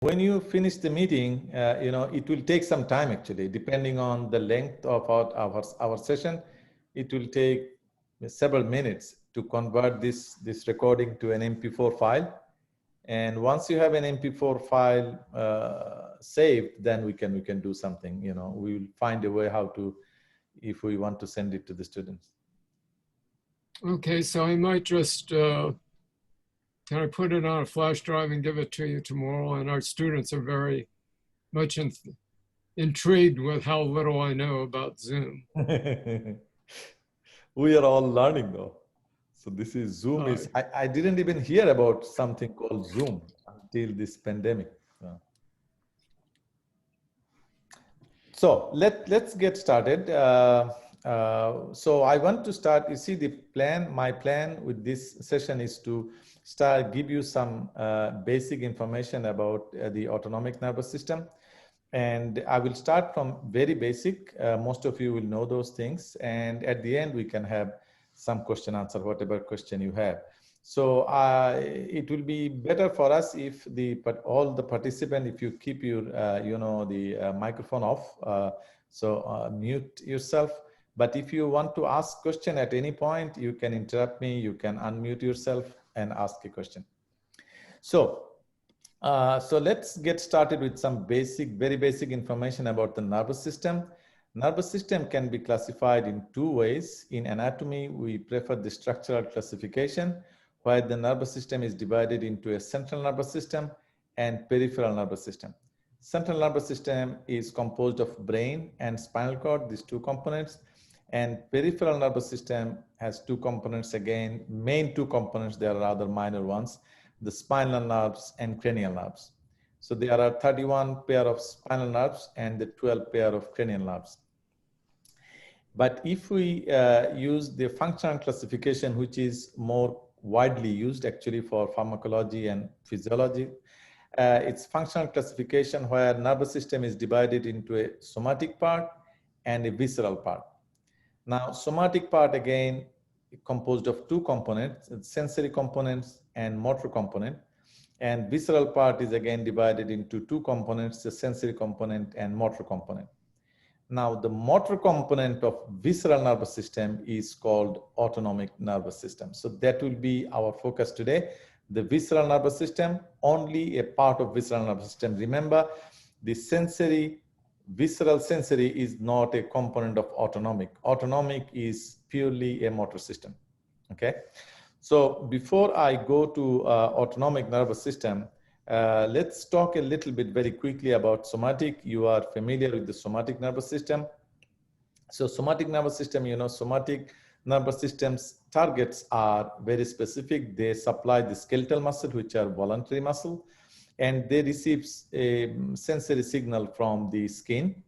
when you finish the meeting, it will take some time actually, depending on the length of our session. It will take several minutes to convert this recording to an MP4 file. And once you have an MP4 file saved, then we can do something. We will find a way how to, if we want to send it to the students. Okay, so I might just, can I put it on a flash drive and give it to you tomorrow? And our students are very much intrigued with how little I know about Zoom. We are all learning though. So this is Zoom I didn't even hear about something called Zoom until this pandemic. So let's get started. So I want to start, you see my plan with this session is to give you some basic information about the autonomic nervous system. And I will start from very basic. Most of you will know those things. And at the end, we can have some question answer, whatever question you have. So it will be better for us if all the participants, if you keep your, the microphone off, mute yourself. But if you want to ask question at any point, you can interrupt me, you can unmute yourself and ask a question. So let's get started with some very basic information about the nervous system. Nervous system can be classified in two ways. In anatomy, we prefer the structural classification, where the nervous system is divided into a central nervous system and peripheral nervous system. Central nervous system is composed of brain and spinal cord, these two components, and peripheral nervous system has two components again, main two components, there are other minor ones, the spinal nerves and cranial nerves. So there are 31 pair of spinal nerves and the 12 pair of cranial nerves. But if we use the functional classification, which is more widely used actually for pharmacology and physiology, it's functional classification where nervous system is divided into a somatic part and a visceral part. Now, somatic part again composed of two components, sensory components and motor component. And visceral part is again divided into two components, the sensory component and motor component. Now, the motor component of visceral nervous system is called autonomic nervous system. So that will be our focus today. The visceral nervous system, only a part of visceral nervous system. Remember, the visceral sensory is not a component of autonomic. Autonomic is purely a motor system, okay? So before I go to autonomic nervous system, let's talk a little bit very quickly about somatic. You are familiar with the somatic nervous system. So somatic nervous system, somatic nervous system's targets are very specific. They supply the skeletal muscle, which are voluntary muscle, and they receive a sensory signal from the skin.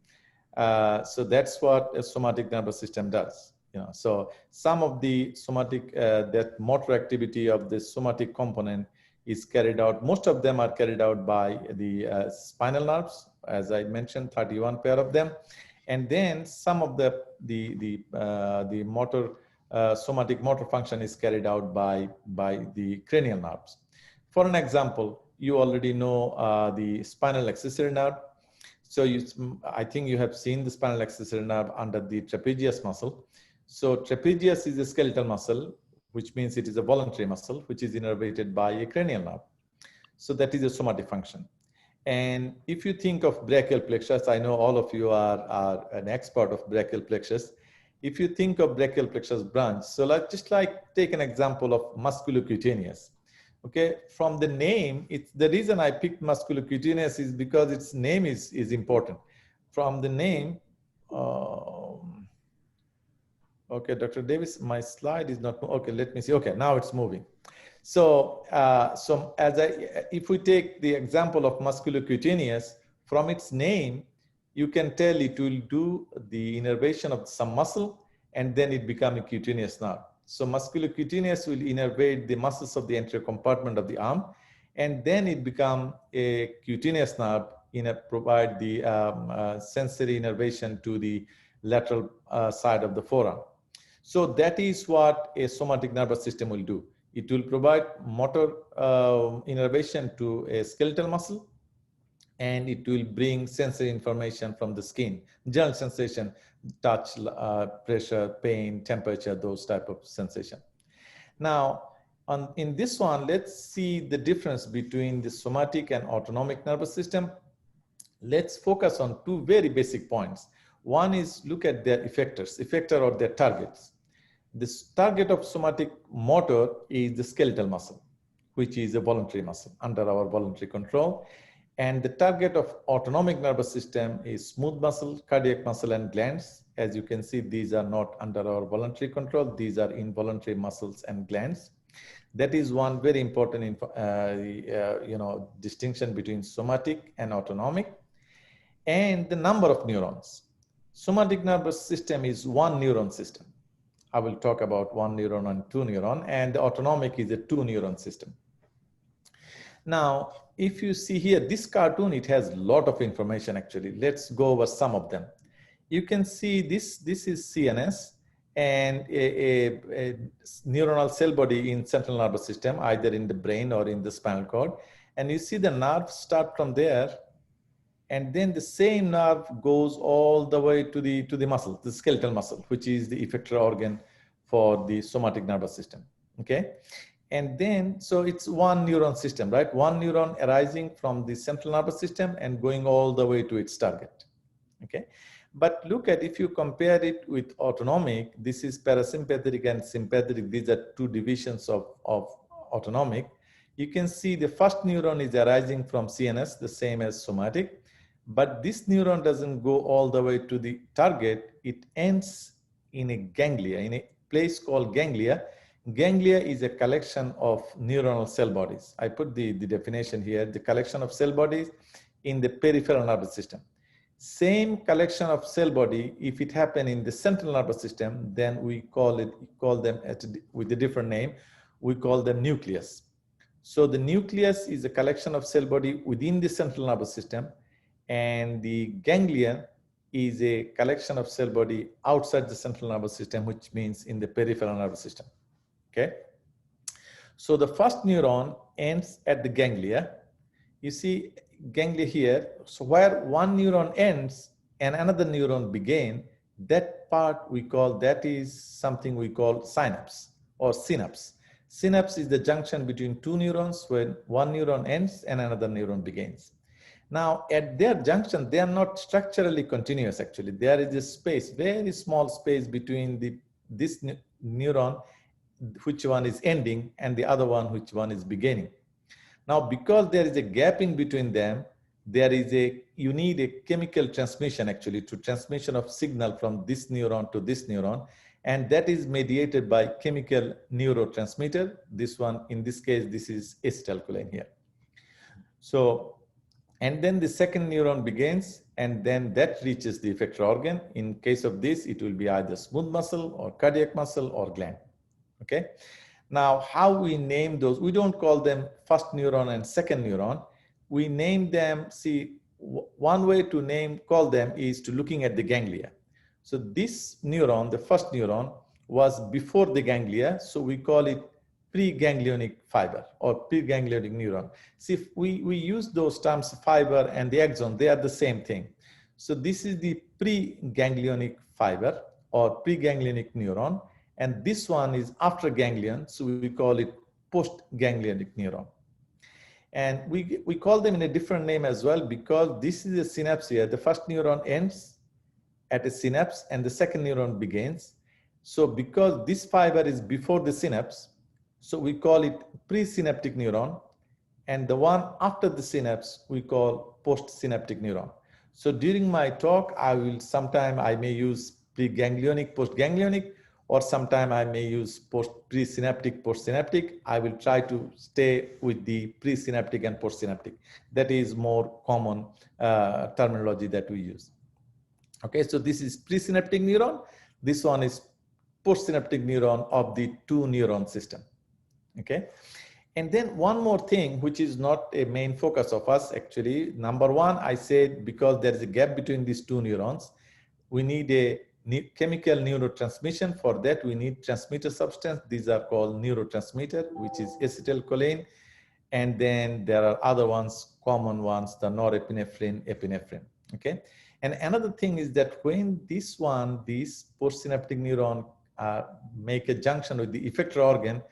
So that's what a somatic nervous system does. So some of the somatic, that motor activity of the somatic component is carried out. Most of them are carried out by the spinal nerves, as I mentioned, 31 pair of them, and then some of the motor somatic motor function is carried out by the cranial nerves. For an example, you already know the spinal accessory nerve. So I think you have seen the spinal accessory nerve under the trapezius muscle. So trapezius is a skeletal muscle, which means it is a voluntary muscle, which is innervated by a cranial nerve. So that is a somatic function. And if you think of brachial plexus, I know all of you are an expert of brachial plexus. If you think of brachial plexus branch, so just take an example of musculocutaneous. Okay, from the name, the reason I picked musculocutaneous is because its name is important. From the name, okay, Dr. Davis, my slide is not, okay, let me see. Okay, now it's moving. So, if we take the example of musculocutaneous, from its name, you can tell it will do the innervation of some muscle and then it becomes a cutaneous nerve. So musculocutaneous will innervate the muscles of the anterior compartment of the arm, and then it becomes a cutaneous nerve, provide the sensory innervation to the lateral side of the forearm. So that is what a somatic nervous system will do. It will provide motor innervation to a skeletal muscle, and it will bring sensory information from the skin, general sensation, touch, pressure, pain, temperature, those type of sensation. Now, in this one, let's see the difference between the somatic and autonomic nervous system. Let's focus on two very basic points. One is look at their effector or their targets. This target of somatic motor is the skeletal muscle, which is a voluntary muscle under our voluntary control. And the target of autonomic nervous system is smooth muscle, cardiac muscle, and glands. As you can see, these are not under our voluntary control. These are involuntary muscles and glands. That is one very important distinction between somatic and autonomic. And the number of neurons. Somatic nervous system is one neuron system. I will talk about one neuron and two neuron, and the autonomic is a two neuron system. Now, if you see here, this cartoon, it has a lot of information actually. Let's go over some of them. You can see this is CNS and a neuronal cell body in central nervous system, either in the brain or in the spinal cord. And you see the nerves start from there, and then the same nerve goes all the way to the muscle, the skeletal muscle, which is the effector organ for the somatic nervous system, okay? And then, so it's one neuron system, right? One neuron arising from the central nervous system and going all the way to its target, okay? But look at, if you compare it with autonomic, this is parasympathetic and sympathetic. These are two divisions of autonomic. You can see the first neuron is arising from CNS, the same as somatic. But this neuron doesn't go all the way to the target. It ends in a ganglia, in a place called ganglia. Ganglia is a collection of neuronal cell bodies. I put the definition here, the collection of cell bodies in the peripheral nervous system. Same collection of cell body, if it happen in the central nervous system, then we call them with a different name. We call them nucleus. So the nucleus is a collection of cell body within the central nervous system, and the ganglia is a collection of cell body outside the central nervous system, which means in the peripheral nervous system, okay? So the first neuron ends at the ganglia. You see ganglia here. So where one neuron ends and another neuron begin, that part we call, that is something we call synapse or synapse. Synapse is the junction between two neurons when one neuron ends and another neuron begins. Now, at their junction, they are not structurally continuous, actually. There is a space, very small space between this neuron, which one is ending, and the other one, which one is beginning. Now, because there is a gap in between them, you need a chemical transmission, actually, to transmission of signal from this neuron to this neuron, and that is mediated by chemical neurotransmitter. This one, in this case, this is acetylcholine here. So, and then the second neuron begins, and then that reaches the effector organ. In case of this, it will be either smooth muscle or cardiac muscle or gland, okay? Now, how we name those, we don't call them first neuron and second neuron. We name them, see, one way to call them is to looking at the ganglia. So this neuron, the first neuron, was before the ganglia, so we call it preganglionic fiber or preganglionic neuron. See, if we use those terms, fiber and the axon, they are the same thing. So this is the preganglionic fiber or preganglionic neuron, and this one is after ganglion, so we call it postganglionic neuron. And we call them in a different name as well, because this is a synapse here. The first neuron ends at a synapse and the second neuron begins. So because this fiber is before the synapse, so we call it presynaptic neuron, and the one after the synapse we call postsynaptic neuron. So during my talk, I may use preganglionic, postganglionic, or sometime I may use presynaptic, postsynaptic. I will try to stay with the presynaptic and postsynaptic. That is more common terminology that we use. Okay, so this is presynaptic neuron. This one is postsynaptic neuron of the two neuron system. Okay, and then one more thing, which is not a main focus of us actually. Number one, I said because there is a gap between these two neurons, we need a chemical neurotransmission. For that, we need transmitter substance. These are called neurotransmitter, which is acetylcholine. And then there are other ones common ones, the norepinephrine, epinephrine, okay? And another thing is that when this postsynaptic neuron make a junction with the effector organ,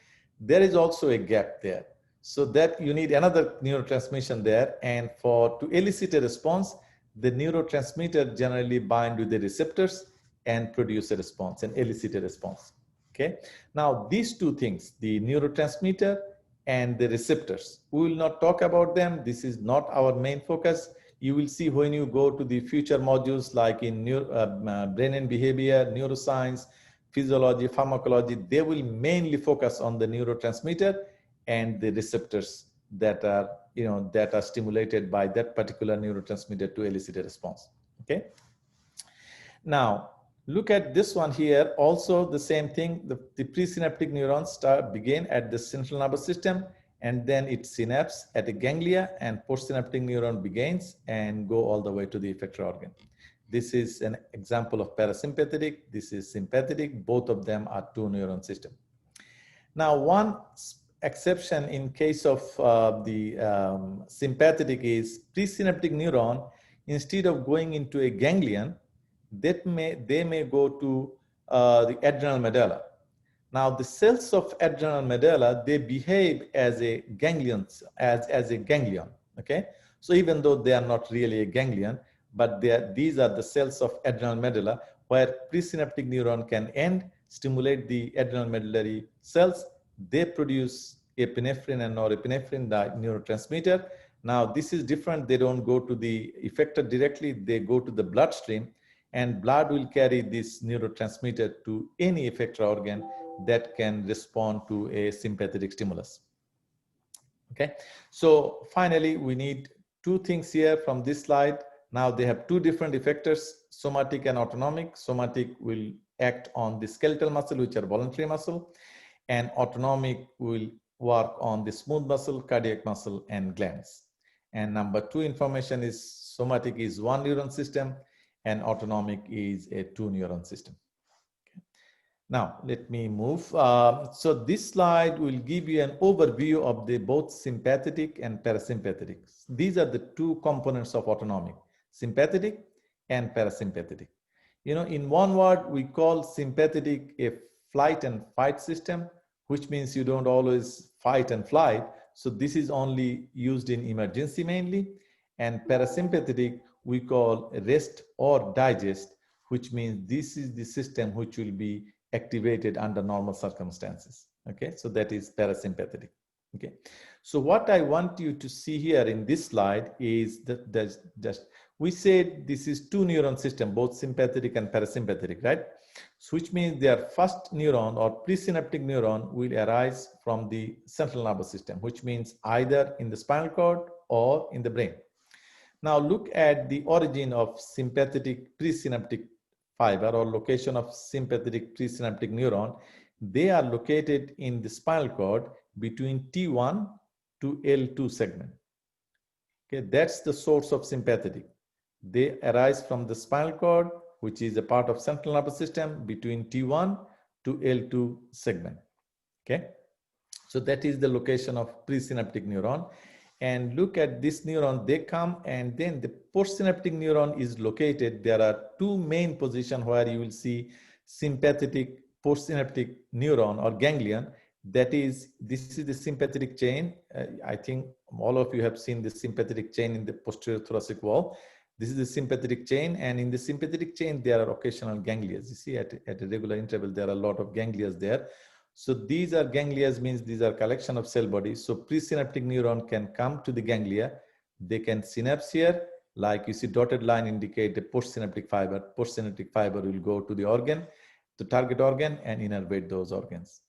there is also a gap there. So that you need another neurotransmission there. And to elicit a response, the neurotransmitter generally bind with the receptors and produce a response and elicit a response, okay? Now, these two things, the neurotransmitter and the receptors, we will not talk about them. This is not our main focus. You will see when you go to the future modules like in brain and behavior, neuroscience, physiology, pharmacology, they will mainly focus on the neurotransmitter and the receptors that are, that are stimulated by that particular neurotransmitter to elicit a response, okay? Now, look at this one here. Also the same thing, the presynaptic neurons begin at the central nervous system, and then it synapse at a ganglia, and postsynaptic neuron begins and go all the way to the effector organ. This is an example of parasympathetic. This is sympathetic. Both of them are two neuron system. Now, one exception in case of the sympathetic is presynaptic neuron, instead of going into a ganglion, they may go to the adrenal medulla. Now, the cells of adrenal medulla, they behave as a ganglion, as a ganglion, okay? So even though they are not really a ganglion, but these are the cells of adrenal medulla where presynaptic neuron can end, stimulate the adrenal medullary cells. They produce epinephrine and norepinephrine, the neurotransmitter. Now, this is different. They don't go to the effector directly. They go to the bloodstream, and blood will carry this neurotransmitter to any effector organ that can respond to a sympathetic stimulus. Okay, so finally, we need two things here from this slide. Now they have two different effectors, somatic and autonomic. Somatic will act on the skeletal muscle, which are voluntary muscle, and autonomic will work on the smooth muscle, cardiac muscle, and glands. And number two information is somatic is one neuron system, and autonomic is a two neuron system. Okay. Now, let me move. So this slide will give you an overview of the both sympathetic and parasympathetic. These are the two components of autonomic, sympathetic and parasympathetic. In one word, we call sympathetic a flight and fight system, which means you don't always fight and flight. So this is only used in emergency mainly. And parasympathetic, we call rest or digest, which means this is the system which will be activated under normal circumstances. Okay, so that is parasympathetic. Okay, so what I want you to see here in this slide is that we said this is two neuron system, both sympathetic and parasympathetic, right? So which means their first neuron or presynaptic neuron will arise from the central nervous system, which means either in the spinal cord or in the brain. Now look at the origin of sympathetic presynaptic fiber or location of sympathetic presynaptic neuron. They are located in the spinal cord between T1 to L2 segment. Okay, that's the source of sympathetic. They arise from the spinal cord, which is a part of central nervous system between T1 to L2 segment. Okay, so that is the location of presynaptic neuron. And look at this neuron, they come, and then the postsynaptic neuron is located. There are two main positions where you will see sympathetic postsynaptic neuron or ganglion. That is, this is the sympathetic chain. I think all of you have seen the sympathetic chain in the posterior thoracic wall. This is the sympathetic chain, and in the sympathetic chain, there are occasional ganglia. You see at a regular interval, there are a lot of ganglia there. So these are ganglia, means these are collection of cell bodies. So presynaptic neuron can come to the ganglia. They can synapse here, like you see dotted line indicate the postsynaptic fiber. Postsynaptic fiber will go to the organ, the target organ, and innervate those organs.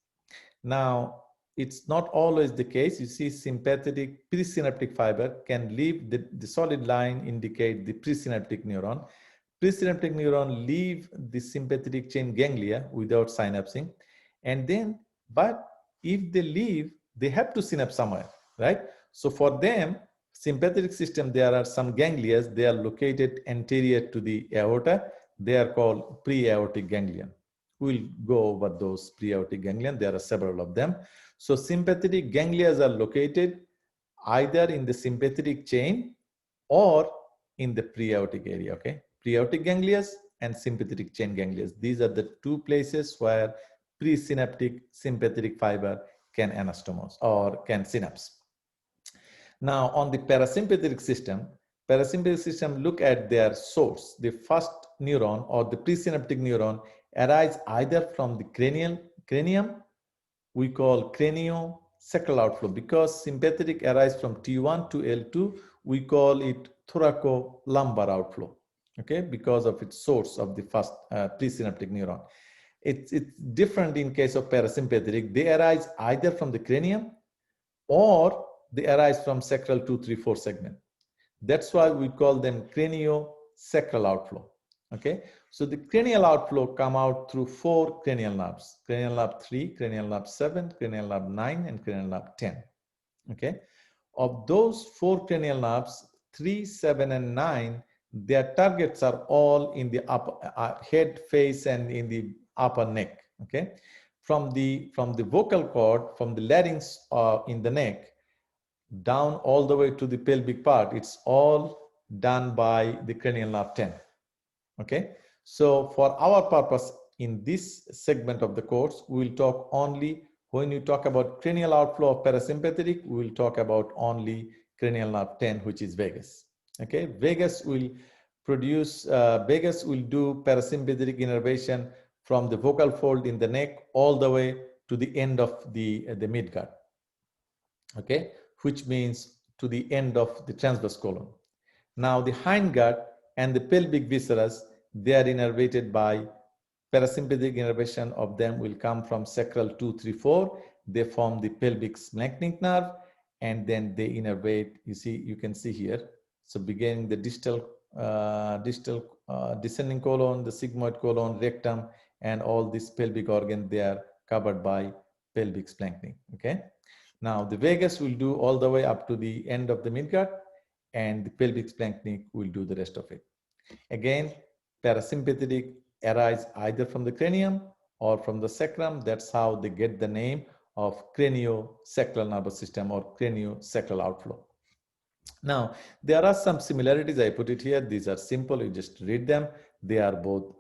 Now, it's not always the case. You see sympathetic presynaptic fiber can leave the solid line indicate the presynaptic neuron. Presynaptic neuron leave the sympathetic chain ganglia without synapsing. And then, but if they leave, they have to synapse somewhere, right? So for them, sympathetic system, there are some ganglia. They are located anterior to the aorta. They are called pre-aortic ganglion. We'll go over those pre-aortic ganglion. There are several of them. So sympathetic ganglia are located either in the sympathetic chain or in the pre-aortic area, okay? Pre-aortic ganglia and sympathetic chain ganglia. These are the two places where presynaptic sympathetic fiber can anastomose or can synapse. Now, on the parasympathetic system look at their source. The first neuron or the presynaptic neuron arise either from the cranium, we call craniosacral outflow. Because sympathetic arise from T1 to L2, we call it thoracolumbar outflow, okay, because of its source of the first presynaptic neuron. It's different in case of parasympathetic. They arise either from the cranium or they arise from sacral 2, 3, 4 segment. That's why we call them craniosacral outflow. Okay, so the cranial outflow come out through 4 cranial nerves: cranial nerve 3, cranial nerve 7, cranial nerve 9, and cranial nerve 10. Okay, of those 4 cranial nerves, 3, 7, and 9, their targets are all in the upper head, face, and in the upper neck. Okay, from the vocal cord, from the larynx in the neck down all the way to the pelvic part, it's all done by the cranial nerve 10. Okay, so for our purpose in this segment of the course, we will talk only, when you talk about cranial outflow of parasympathetic, we will talk about only cranial nerve 10, which is vagus. Okay, vagus will produce, vagus will do parasympathetic innervation from the vocal fold in the neck all the way to the end of the midgut. Okay, which means to the end of the transverse colon. Now the hindgut and the pelvic viscera, they are innervated by parasympathetic innervation of them will come from sacral 2, 3, 4. They form the pelvic splanchnic nerve, and then they innervate. You can see here. So beginning the distal descending colon, the sigmoid colon, rectum, and all these pelvic organ, they are covered by pelvic splanchnic. Okay. Now the vagus will do all the way up to the end of the midgut, and the pelvic splanchnic will do the rest of it. Again, parasympathetic arise either from the cranium or from the sacrum. That's how they get the name of craniosacral nervous system or craniosacral outflow. Now, there are some similarities. I put it here. These are simple. You just read them. They are both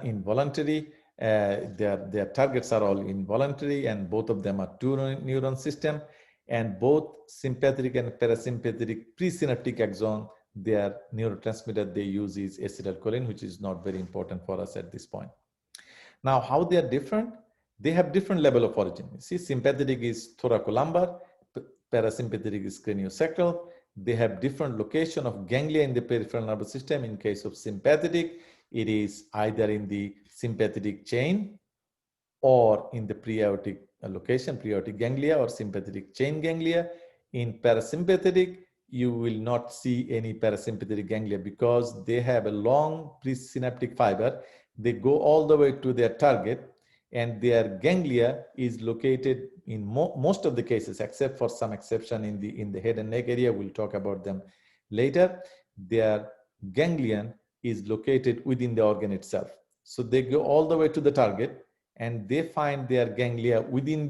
involuntary. Their targets are all involuntary, and both of them are two neuron system. And both sympathetic and parasympathetic presynaptic axon, their neurotransmitter they use is acetylcholine, which is not very important for us at this point. Now, how they are different? They have different level of origin. You see, sympathetic is thoracolumbar, parasympathetic is craniosacral. They have different location of ganglia in the peripheral nervous system. In case of sympathetic, it is either in the sympathetic chain or in the pre-aortic location, pre-aortic ganglia or sympathetic chain ganglia. In parasympathetic, you will not see any parasympathetic ganglia because they have a long presynaptic fiber. They go all the way to their target, and their ganglia is located in most of the cases, except for some exception in the head and neck area. We'll talk about them later. Their ganglion is located within the organ itself. So they go all the way to the target, and they find their ganglia within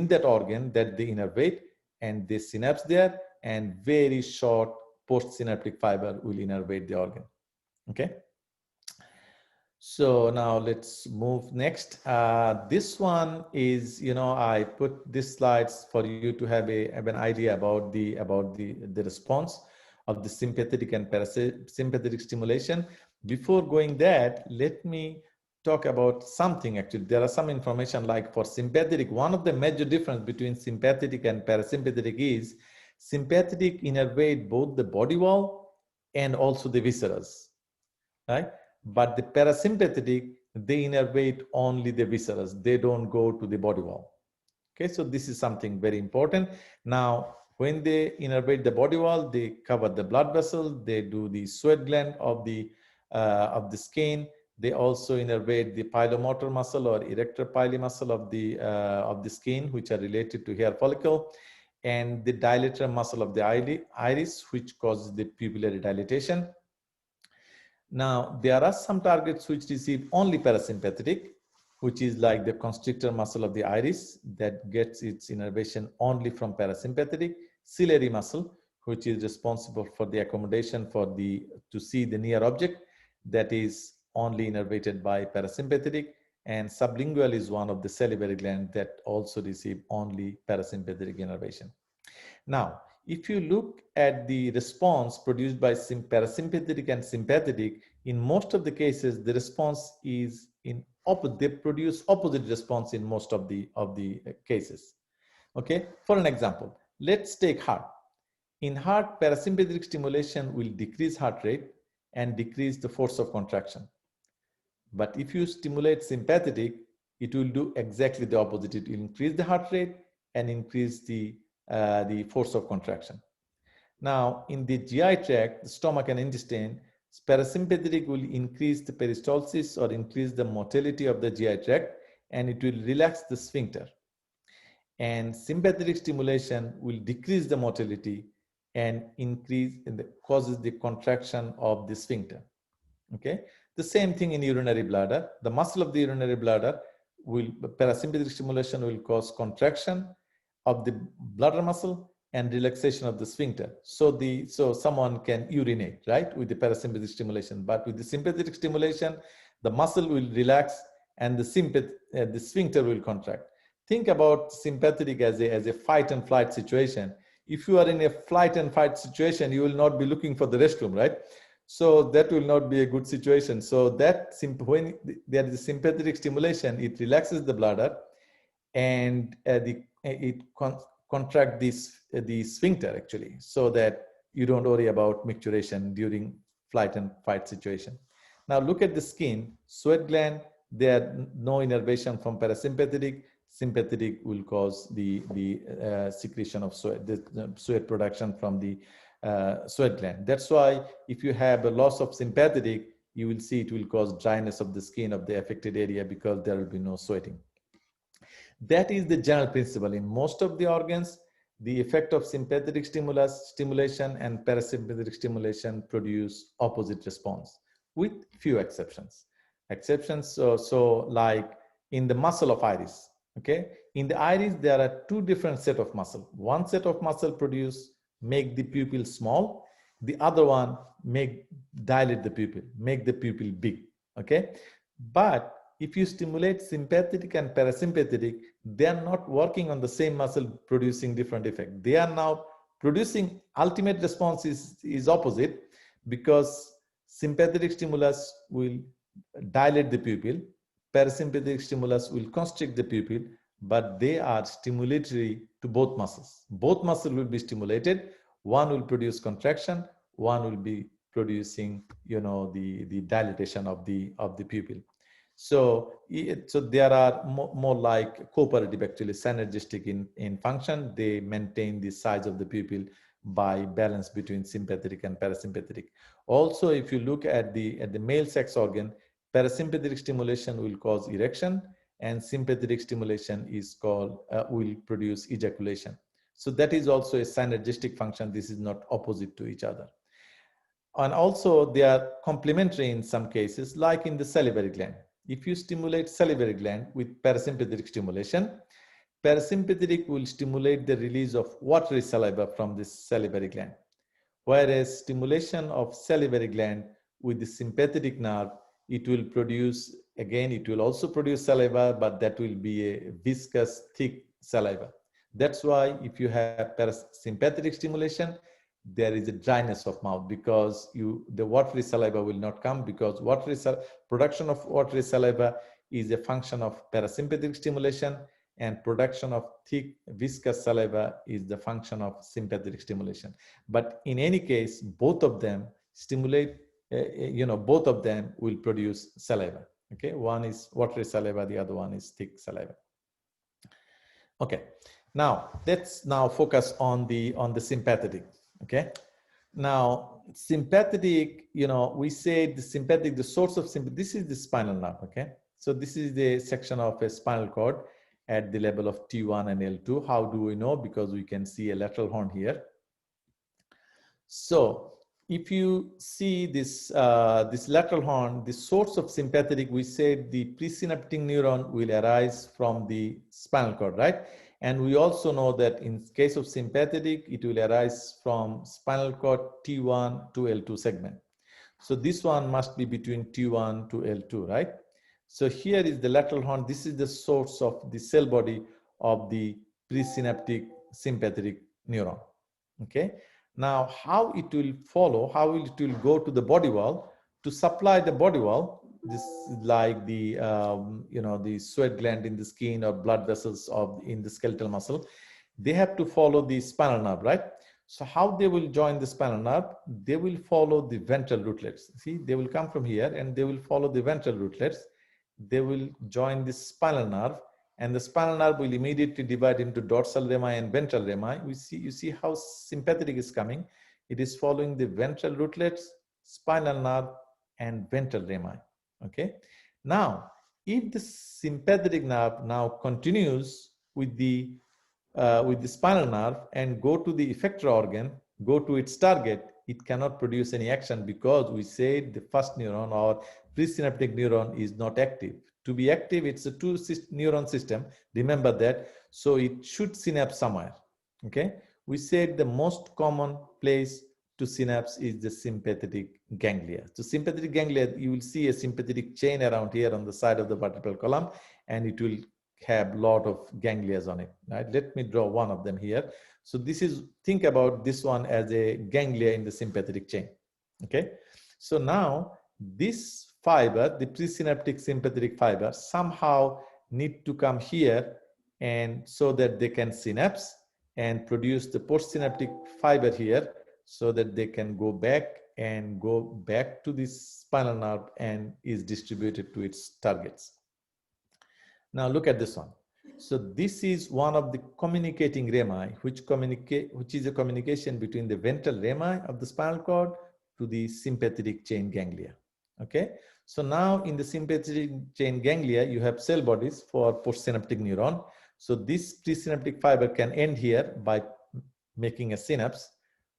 that organ that they innervate, and they synapse there, and very short postsynaptic fiber will innervate the organ. Okay. So now let's move next. This one is, I put these slides for you to have an idea about the response of the sympathetic and parasympathetic stimulation. Before going that, let me talk about something. Actually, there are some information like for sympathetic. One of the major difference between sympathetic and parasympathetic is sympathetic innervate both the body wall and also the viscera, right? But the parasympathetic, they innervate only the viscera. They don't go to the body wall. Okay, so this is something very important. Now, when they innervate the body wall, they cover the blood vessel. They do the sweat gland of the skin. They also innervate the pilomotor muscle or erector pili muscle of the skin, which are related to hair follicle, and the dilator muscle of the iris, which causes the pupillary dilatation. Now, there are some targets which receive only parasympathetic, which is like the constrictor muscle of the iris that gets its innervation only from parasympathetic. ciliary muscle, which is responsible for the accommodation to see the near object, that is only innervated by parasympathetic, and sublingual is one of the salivary glands that also receive only parasympathetic innervation. Now, if you look at the response produced by parasympathetic and sympathetic, in most of the cases, the response is they produce opposite response in most of the cases. Okay, for an example, let's take heart. In heart, parasympathetic stimulation will decrease heart rate and decrease the force of contraction. But if you stimulate sympathetic, it will do exactly the opposite. It will increase the heart rate and increase the force of contraction. Now, in the GI tract, the stomach and intestine, parasympathetic will increase the peristalsis or increase the motility of the GI tract, and it will relax the sphincter. And sympathetic stimulation will decrease the motility and causes the contraction of the sphincter. Okay, the same thing in urinary bladder. The muscle of the urinary bladder parasympathetic stimulation will cause contraction of the bladder muscle and relaxation of the sphincter. So someone can urinate, right, with the parasympathetic stimulation. But with the sympathetic stimulation, the muscle will relax and the sphincter will contract. Think about sympathetic as a fight and flight situation. If you are in a flight and fight situation, you will not be looking for the restroom, right? So that will not be a good situation. So when there is a sympathetic stimulation, it relaxes the bladder and it contracts the sphincter actually, so that you don't worry about micturition during flight and fight situation. Now look at the skin, sweat gland. There no innervation from parasympathetic. Sympathetic will cause the secretion of sweat, the sweat production from the sweat gland. That's why if you have a loss of sympathetic, you will see it will cause dryness of the skin of the affected area because there will be no sweating. That is the general principle. In most of the organs, the effect of sympathetic stimulation and parasympathetic stimulation produce opposite response, with few exceptions. So like in the muscle of iris, okay? In the iris, there are two different set of muscle. One set of muscle make the pupil small. The other one dilate the pupil, make the pupil big, okay? But if you stimulate sympathetic and parasympathetic, they are not working on the same muscle producing different effect. They are now producing ultimate response is opposite, because sympathetic stimulus will dilate the pupil, parasympathetic stimulus will constrict the pupil, but they are stimulatory to both muscles. Both muscles will be stimulated. One will produce contraction, one will be producing, the dilatation of the pupil. So there are more like cooperative, actually synergistic in function. They maintain the size of the pupil by balance between sympathetic and parasympathetic. Also, if you look at the male sex organ, parasympathetic stimulation will cause erection, and sympathetic stimulation will produce ejaculation. So that is also a synergistic function. This is not opposite to each other. And also they are complementary in some cases, like in the salivary gland. If you stimulate salivary gland with parasympathetic stimulation, parasympathetic will stimulate the release of watery saliva from this salivary gland. Whereas stimulation of salivary gland with the sympathetic nerve, it will also produce saliva, but that will be a viscous, thick saliva. That's why if you have parasympathetic stimulation, there is a dryness of mouth, because the watery saliva will not come, because production of watery saliva is a function of parasympathetic stimulation, and production of thick viscous saliva is the function of sympathetic stimulation. But in any case, both of them both of them will produce saliva. Okay, one is watery saliva, the other one is thick saliva. Okay, now let's focus on the sympathetic. Okay, now sympathetic, we say the source of sympathetic, this is the spinal nerve. Okay, so this is the section of a spinal cord at the level of T1 and L2. How do we know? Because we can see a lateral horn here. So if you see this lateral horn, the source of sympathetic, we said the presynaptic neuron will arise from the spinal cord, right? And we also know that in case of sympathetic, it will arise from spinal cord T1 to L2 segment. So this one must be between T1 to L2, right? So here is the lateral horn. This is the source of the cell body of the presynaptic sympathetic neuron. Okay. Now, how it will follow, how it will go to the body wall to supply the body wall. This is like the the sweat gland in the skin or blood vessels of in the skeletal muscle. They have to follow the spinal nerve, right? So how they will join the spinal nerve? They will follow the ventral rootlets. See, they will come from here and they will follow the ventral rootlets. They will join the spinal nerve, and the spinal nerve will immediately divide into dorsal rami and ventral rami. You see how sympathetic is coming. It is following the ventral rootlets, spinal nerve, and ventral rami. Okay. Now, if the sympathetic nerve now continues with the spinal nerve and go to the effector organ, go to its target, it cannot produce any action because we said the first neuron or presynaptic neuron is not active. To be active, it's a two neuron system. Remember that. So it should synapse somewhere. Okay. We said the most common place to synapse is the sympathetic ganglia. So sympathetic ganglia, you will see a sympathetic chain around here on the side of the vertebral column, and it will have a lot of ganglias on it, right? Let me draw one of them here. So this is, think about this one as a ganglia in the sympathetic chain, okay? So now this fiber, the presynaptic sympathetic fiber, somehow need to come here and so that they can synapse and produce the postsynaptic fiber here so that they can go back to this spinal nerve and is distributed to its targets. Now look at this one. So this is one of the communicating rami, which is a communication between the ventral rami of the spinal cord to the sympathetic chain ganglia. Okay. So now in the sympathetic chain ganglia, you have cell bodies for postsynaptic neuron. So this presynaptic fiber can end here by making a synapse.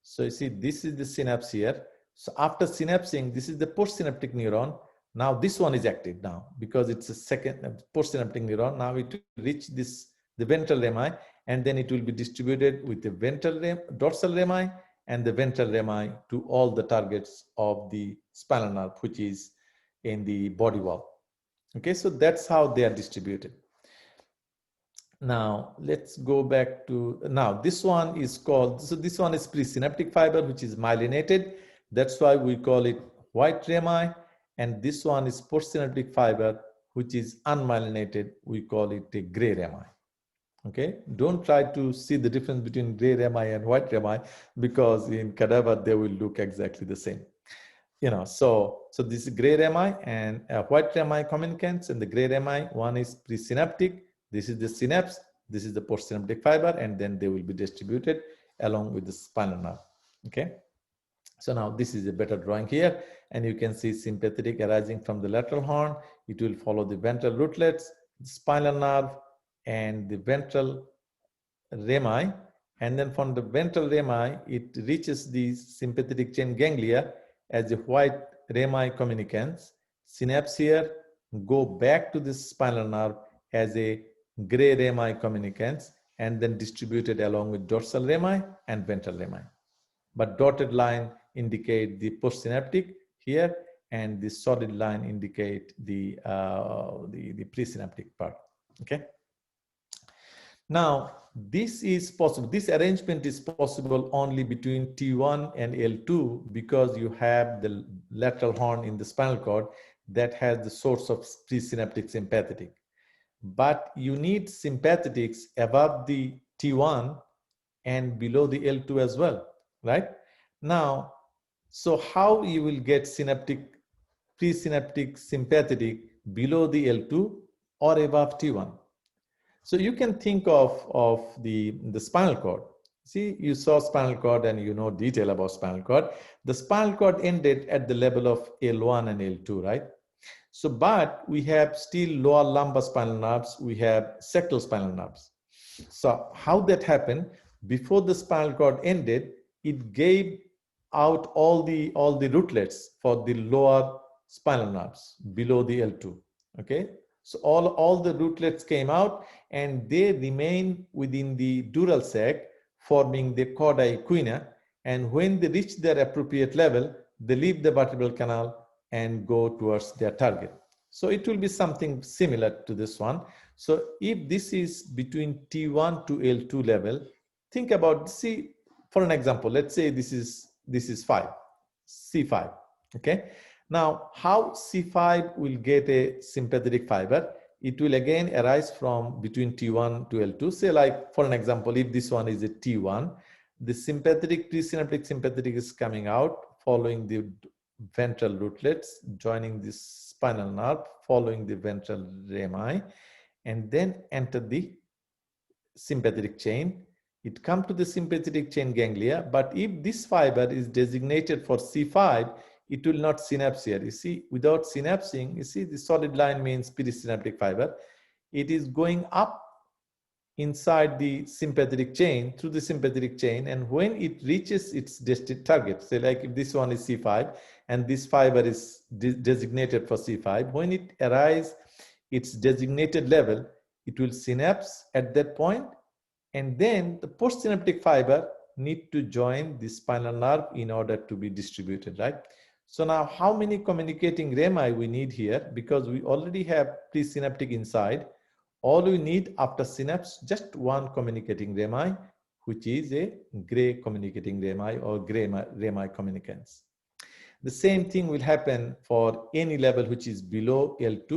So you see, this is the synapse here. So after synapsing, this is the postsynaptic neuron. Now this one is active now because it's a second postsynaptic neuron. Now it will reach the ventral rami, and then it will be distributed with the dorsal rami and the ventral rami to all the targets of the spinal nerve, which is in the body wall. Okay, so that's how they are distributed. Now let's go back to, now this one is called, so this one is presynaptic fiber, which is myelinated. That's why we call it white rami. And this one is postsynaptic fiber, which is unmyelinated. We call it a gray rami. Okay, don't try to see the difference between gray rami and white rami because in cadaver they will look exactly the same. So this is gray rami and white rami communicants, and the gray rami one is presynaptic. This is the synapse. This is the postsynaptic fiber, and then they will be distributed along with the spinal nerve. Okay. So now this is a better drawing here, and you can see sympathetic arising from the lateral horn. It will follow the ventral rootlets, the spinal nerve, and the ventral rami. And then from the ventral rami, it reaches the sympathetic chain ganglia as a white rami communicants, synapse here, go back to the spinal nerve as a gray rami communicants, and then distributed along with dorsal rami and ventral rami. But dotted line indicate the postsynaptic here, and the solid line indicate the presynaptic part. Okay. Now this is possible. This arrangement is possible only between T1 and L2 because you have the lateral horn in the spinal cord that has the source of presynaptic sympathetic. But you need sympathetics above the T1 and below the L2 as well, right? Now, so how you will get presynaptic sympathetic below the L2 or above T1? So you can think of the spinal cord. See, you saw spinal cord and you know detail about spinal cord. The spinal cord ended at the level of L1 and L2, right? So, but we have still lower lumbar spinal nerves, we have sectal spinal nerves. So how that happened, before the spinal cord ended, it gave out all the rootlets for the lower spinal nerves below the L2, okay? So all the rootlets came out and they remain within the dural sac, forming the chorda equina. And when they reach their appropriate level, they leave the vertebral canal and go towards their target. So it will be something similar to this one. So if this is between T1 to L2 level, think about, see, for an example, let's say this is 5, C5, okay? Now, how C5 will get a sympathetic fiber? It will again arise from between T1 to L2. Say like, for an example, if this one is a T1, the sympathetic, presynaptic sympathetic is coming out following the ventral rootlets, joining the spinal nerve, following the ventral rami, and then enter the sympathetic chain. It comes to the sympathetic chain ganglia, but if this fiber is designated for C5, it will not synapse here. You see, without synapsing, you see the solid line means perisynaptic fiber. It is going up inside the sympathetic chain, through the sympathetic chain, and when it reaches its destined target, say like if this one is C5 and this fiber is designated for C5, when it arrives its designated level, it will synapse at that point, and then the postsynaptic fiber need to join the spinal nerve in order to be distributed, right? So now how many communicating rami we need here? Because we already have presynaptic inside, all we need after synapse, just one communicating rami, which is a gray communicating rami or gray rami communicants. The same thing will happen for any level which is below L2.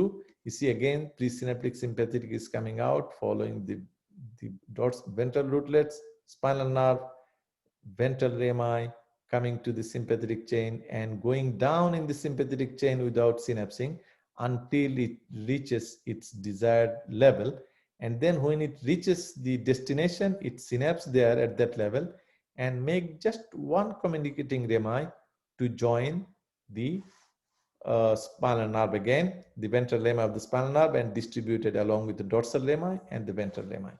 You see again, presynaptic sympathetic is coming out following the ventral rootlets, spinal nerve, ventral rami, coming to the sympathetic chain and going down in the sympathetic chain without synapsing until it reaches its desired level. And then when it reaches the destination, it synapses there at that level and make just one communicating rami to join the spinal nerve again, the ventral rami of the spinal nerve, and distributed along with the dorsal rami and the ventral rami.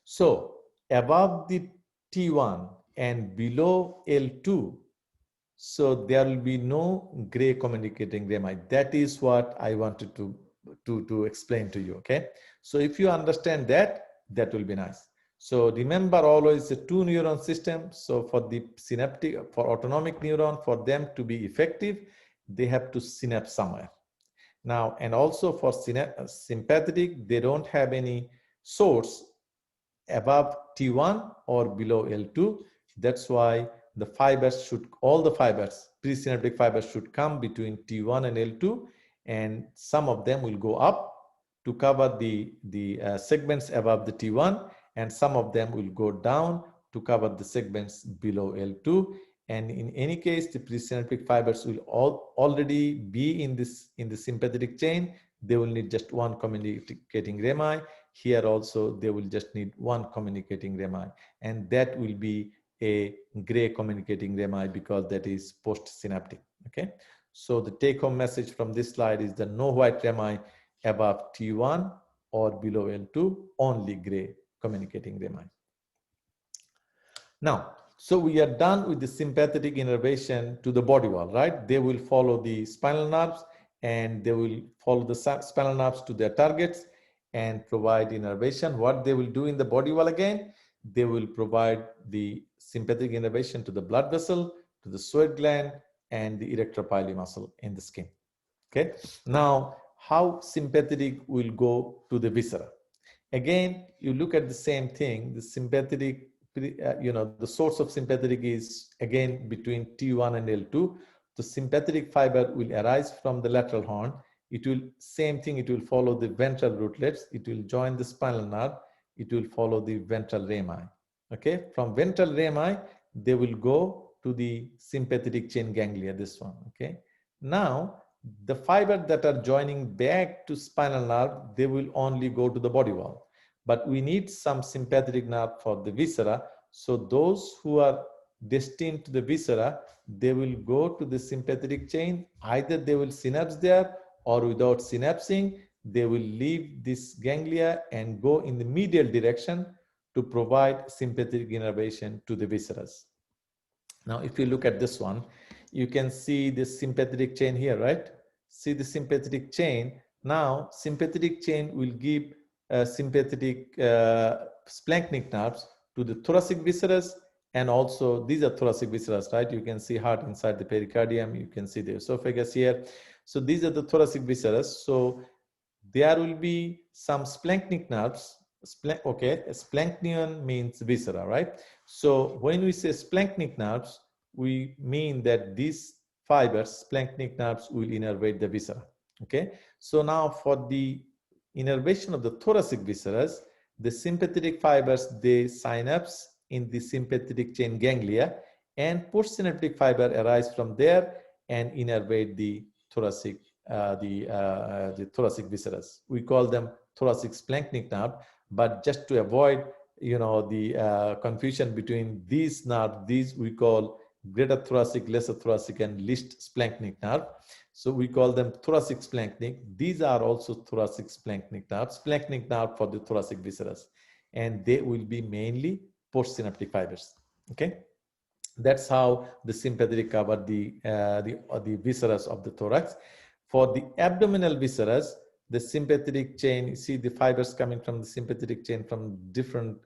So above the T1 and below L2, so there will be no gray communicating rami. That is what I wanted to explain to you, okay? So if you understand that, that will be nice. So remember always the two neuron system. So for the synaptic, for autonomic neuron, for them to be effective, they have to synapse somewhere. Now, and also for sympathetic, they don't have any source above T1 or below L2. That's why the fibers should, all the fibers, presynaptic fibers should come between T1 and L2, and some of them will go up to cover the segments above the T1, and some of them will go down to cover the segments below L2. And in any case, the presynaptic fibers will already be in the sympathetic chain. They will need just one communicating rami. Here also, they will just need one communicating rami, and that will be a gray communicating rami because that is postsynaptic. Okay, so the take-home message from this slide is the no white rami above T1 or below L2, only gray communicating rami. Now, so we are done with the sympathetic innervation to the body wall, right? They will follow the spinal nerves and they will follow the spinal nerves to their targets and provide innervation. What they will do in the body wall again, they will provide the sympathetic innervation to the blood vessel, to the sweat gland, and the erector pili muscle in the skin. Okay. Now, how sympathetic will go to the viscera? Again, you look at the same thing. The sympathetic, the source of sympathetic is again between T1 and L2. The sympathetic fiber will arise from the lateral horn. It will, same thing, it will follow the ventral rootlets. It will join the spinal nerve. It will follow the ventral rami. Okay, from ventral rami, they will go to the sympathetic chain ganglia, this one. Okay, now the fiber that are joining back to spinal nerve, they will only go to the body wall. But we need some sympathetic nerve for the viscera. So those who are destined to the viscera, they will go to the sympathetic chain. Either they will synapse there, or without synapsing, they will leave this ganglia and go in the medial direction to provide sympathetic innervation to the viscera. Now, if you look at this one, you can see the sympathetic chain here, right? See the sympathetic chain. Now, sympathetic chain will give sympathetic splanchnic nerves to the thoracic viscerus, and also these are thoracic viscerus, right? You can see heart inside the pericardium. You can see the esophagus here. So these are the thoracic viscerus. So there will be some splanchnic nerves. Okay, splanchnion means viscera, right? So when we say splanchnic nerves, we mean that these fibers, splanchnic nerves, will innervate the viscera. Okay, so now for the innervation of the thoracic viscerus, the sympathetic fibers, they synapse in the sympathetic chain ganglia, and postsynaptic fiber arise from there and innervate the thoracic the thoracic viscerus. We call them thoracic splanchnic nerve, but just to avoid the confusion between these nerves, these we call greater thoracic, lesser thoracic, and least splanchnic nerve. So we call them thoracic splanchnic. These are also thoracic splanchnic nerves, splanchnic nerve for the thoracic viscerus, and they will be mainly postsynaptic fibers. Okay, that's how the sympathetic cover the viscerus of the thorax. For the abdominal viscerus, the sympathetic chain, you see the fibers coming from the sympathetic chain from different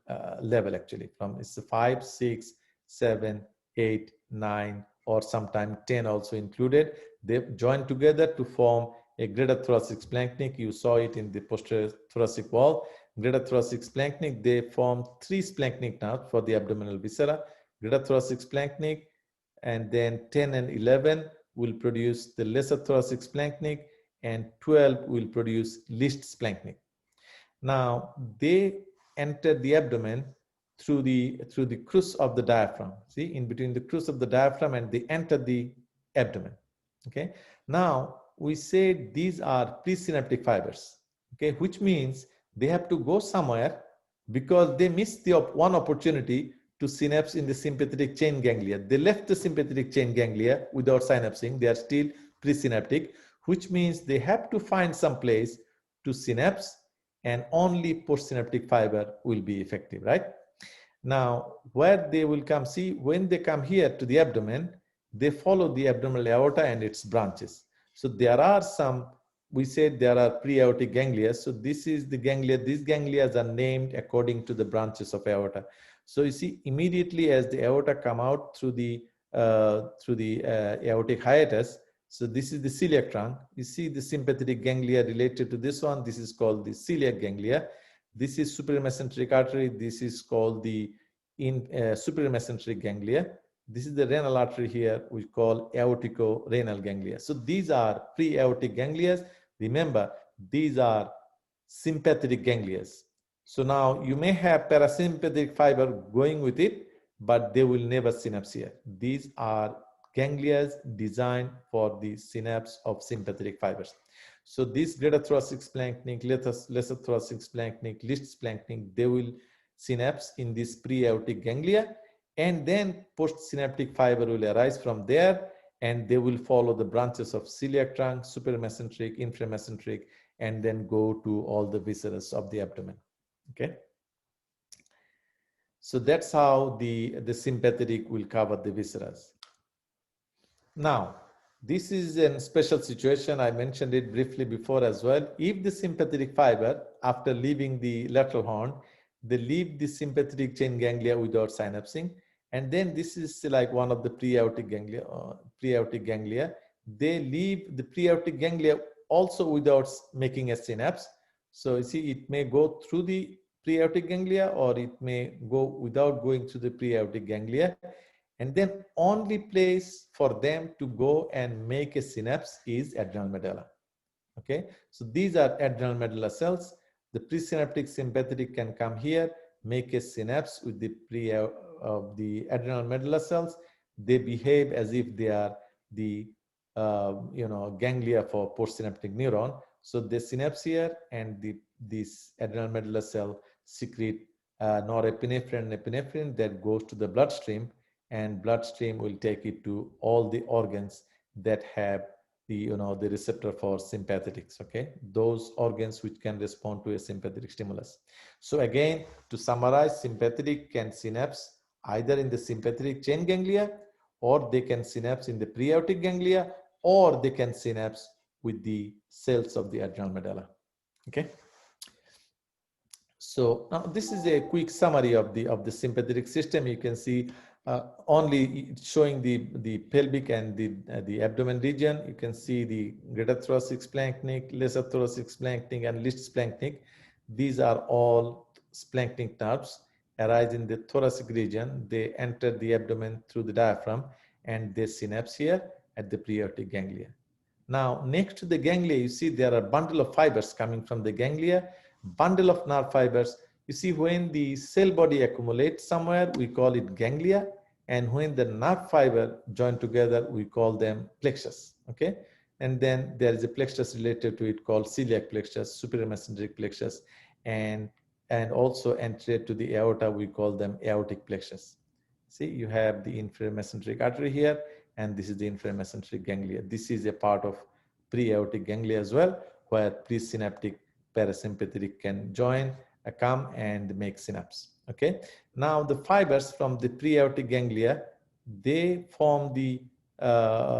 level actually. From it's 5, 6, 7, 8, 9, or sometimes 10 also included. They join together to form a greater thoracic splanchnic. You saw it in the posterior thoracic wall. Greater thoracic splanchnic, they form 3 splanchnic nerves for the abdominal viscera. Greater thoracic splanchnic, and then 10 and 11 will produce the lesser thoracic splanchnic, and 12 will produce least splanchnic. Now they enter the abdomen through the crus of the diaphragm. See, in between the crus of the diaphragm, and they enter the abdomen. Okay. Now we say these are presynaptic fibers. Okay, which means they have to go somewhere because they missed the one opportunity to synapse in the sympathetic chain ganglia. They left the sympathetic chain ganglia without synapsing. They are still presynaptic, which means they have to find some place to synapse, and only postsynaptic fiber will be effective, right? Now, where they will come, see, when they come here to the abdomen, they follow the abdominal aorta and its branches. So there are some, we said there are pre-aortic ganglia. So this is the ganglia. These ganglia are named according to the branches of aorta. So you see, immediately as the aorta come out through the aortic hiatus, so this is the celiac trunk. You see the sympathetic ganglia related to this one. This is called the celiac ganglia. This is superior mesenteric artery. This is called the superior mesenteric ganglia. This is the renal artery here, we call aortico-renal ganglia. So these are pre-aortic ganglia. Remember, these are sympathetic ganglia. So now you may have parasympathetic fiber going with it, but they will never synapse here. These are ganglia designed for the synapse of sympathetic fibers. So this greater thoracic splanchnic, lesser thoracic splanchnic, least splanchnic, they will synapse in this pre-aortic ganglia, and then postsynaptic fiber will arise from there, and they will follow the branches of celiac trunk, superior mesenteric, inferior mesenteric, and then go to all the viscera of the abdomen. Okay. So that's how the sympathetic will cover the viscera. Now, this is a special situation. I mentioned it briefly before as well. If the sympathetic fiber, after leaving the lateral horn, they leave the sympathetic chain ganglia without synapsing, and then this is like one of the pre-aortic ganglia. They leave the pre-aortic ganglia also without making a synapse. So you see, it may go through the pre-aortic ganglia, or it may go without going through the pre-aortic ganglia. And then only place for them to go and make a synapse is adrenal medulla. Okay, so these are adrenal medulla cells. The presynaptic sympathetic can come here, make a synapse with the adrenal medulla cells. They behave as if they are the ganglia for postsynaptic neuron. So they synapse here, and this adrenal medulla cell secrete norepinephrine and epinephrine that goes to the bloodstream, and bloodstream will take it to all the organs that have the receptor for sympathetics. Okay, those organs which can respond to a sympathetic stimulus. So again, to summarize, sympathetic can synapse either in the sympathetic chain ganglia, or they can synapse in the pre-aortic ganglia, or they can synapse with the cells of the adrenal medulla. Okay. So now this is a quick summary of the sympathetic system. You can see only showing the pelvic and the abdomen region. You can see the greater thoracic splanchnic, lesser thoracic splanchnic, and least splanchnic. These are all splanchnic nerves arise in the thoracic region. They enter the abdomen through the diaphragm and they synapse here at the preaortic ganglia. Now, next to the ganglia, you see there are a bundle of fibers coming from the ganglia, bundle of nerve fibers. You see when the cell body accumulates somewhere, we call it ganglia. And when the nerve fiber join together, we call them plexus, okay? And then there is a plexus related to it called celiac plexus, superior mesenteric plexus, and also anterior to the aorta, we call them aortic plexus. See, you have the inferior mesenteric artery here, and this is the inferior mesenteric ganglia. This is a part of pre-aortic ganglia as well, where presynaptic parasympathetic can join, come and make synapse. Okay. Now the fibers from the pre-aortic ganglia, they form the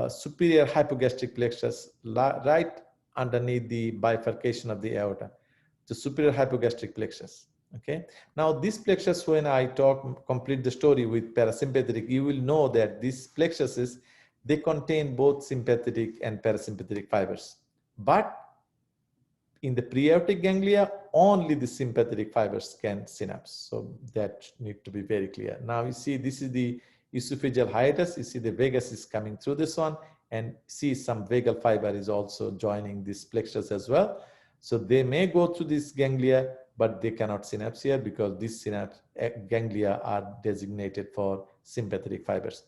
superior hypogastric plexus right underneath the bifurcation of the aorta, the superior hypogastric plexus. Okay. Now this plexus, when I complete the story with parasympathetic, you will know that these plexuses, they contain both sympathetic and parasympathetic fibers. But in the preaortic ganglia, only the sympathetic fibers can synapse. So that need to be very clear. Now you see, this is the esophageal hiatus. You see the vagus is coming through this one, and see some vagal fiber is also joining this plexus as well. So they may go through this ganglia, but they cannot synapse here because these ganglia are designated for sympathetic fibers.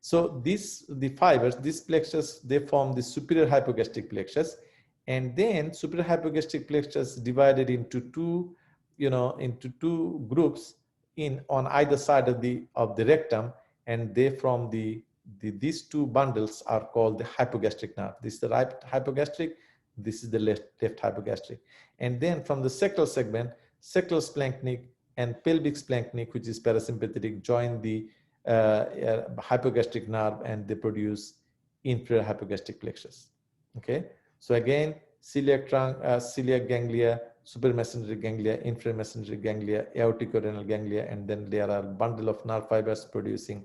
So the fibers, this plexus, they form the superior hypogastric plexus, and then superior hypogastric plexus divided into two, into two groups on either side of the rectum, and they from these two bundles are called the hypogastric nerve. This is the right hypogastric, this is the left hypogastric. And then from the sacral segment, sacral splanchnic and pelvic splanchnic, which is parasympathetic, join the hypogastric nerve, and they produce inferior hypogastric plexus. Okay, so again, celiac ganglia, superior mesenteric ganglia, inferior mesenteric ganglia, aortic-renal ganglia, and then there are a bundle of nerve fibers producing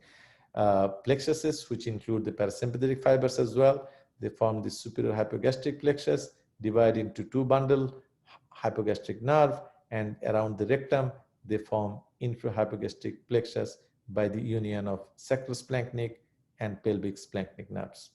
plexuses, which include the parasympathetic fibers as well. They form the superior hypogastric plexus, divide into two bundle, hypogastric nerve, and around the rectum, they form inferior hypogastric plexus by the union of sacral splanchnic and pelvic splanchnic nerves.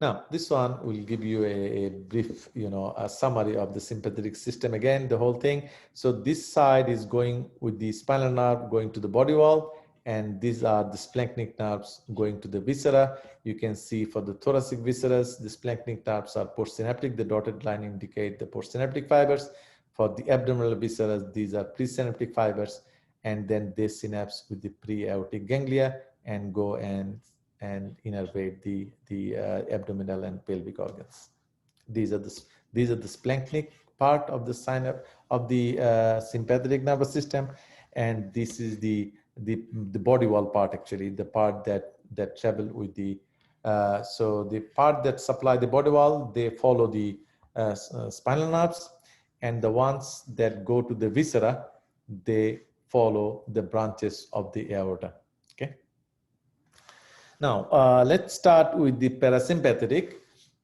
Now, this one will give you a brief, a summary of the sympathetic system. Again, the whole thing. So this side is going with the spinal nerve going to the body wall, and these are the splanchnic nerves going to the viscera. You can see for the thoracic viscera, the splanchnic nerves are postsynaptic. The dotted line indicate the postsynaptic fibers. For the abdominal viscera, these are presynaptic fibers, and then they synapse with the pre-aortic ganglia and go and innervate the abdominal and pelvic organs. These are the splanchnic part of the sympathetic nervous system, and this is the body wall part, actually, the part that travel with the so the part that supply the body wall, they follow the spinal nerves, and the ones that go to the viscera, they follow the branches of the aorta. Okay. Now, let's start with the parasympathetic.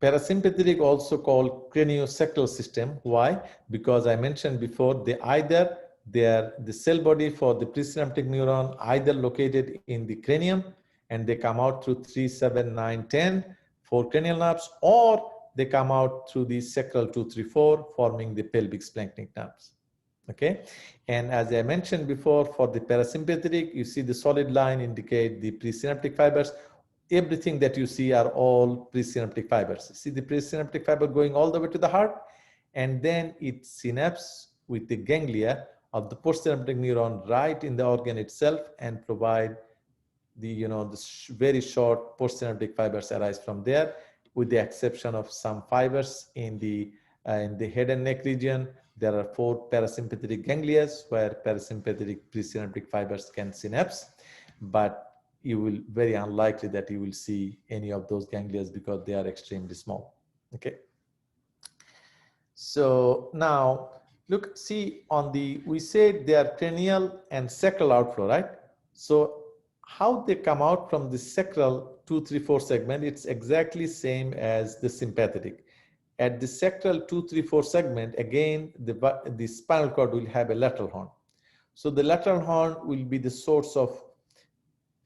Parasympathetic, also called craniosacral system. Why? Because I mentioned before, they are the cell body for the presynaptic neuron, either located in the cranium, and they come out through 3, 7, 9, 10, 4 cranial nerves, or they come out through the sacral 2, 3, 4, forming the pelvic splanchnic nerves. Okay, and as I mentioned before, for the parasympathetic, you see the solid line indicate the presynaptic fibers. Everything that you see are all presynaptic fibers. See the presynaptic fiber going all the way to the heart, and then it synapses with the ganglia of the postsynaptic neuron right in the organ itself, and provide the very short postsynaptic fibers arise from there, with the exception of some fibers in the head and neck region. There are 4 parasympathetic ganglia where parasympathetic presynaptic fibers can synapse, but you will very unlikely that you will see any of those ganglia because they are extremely small. Okay. So now look, see on the, we said they are cranial and sacral outflow, right? So how they come out from the sacral 2, 3, 4 segment, it's exactly same as the sympathetic. At the sacral 2, 3, 4 segment, again, the spinal cord will have a lateral horn. So the lateral horn will be the source of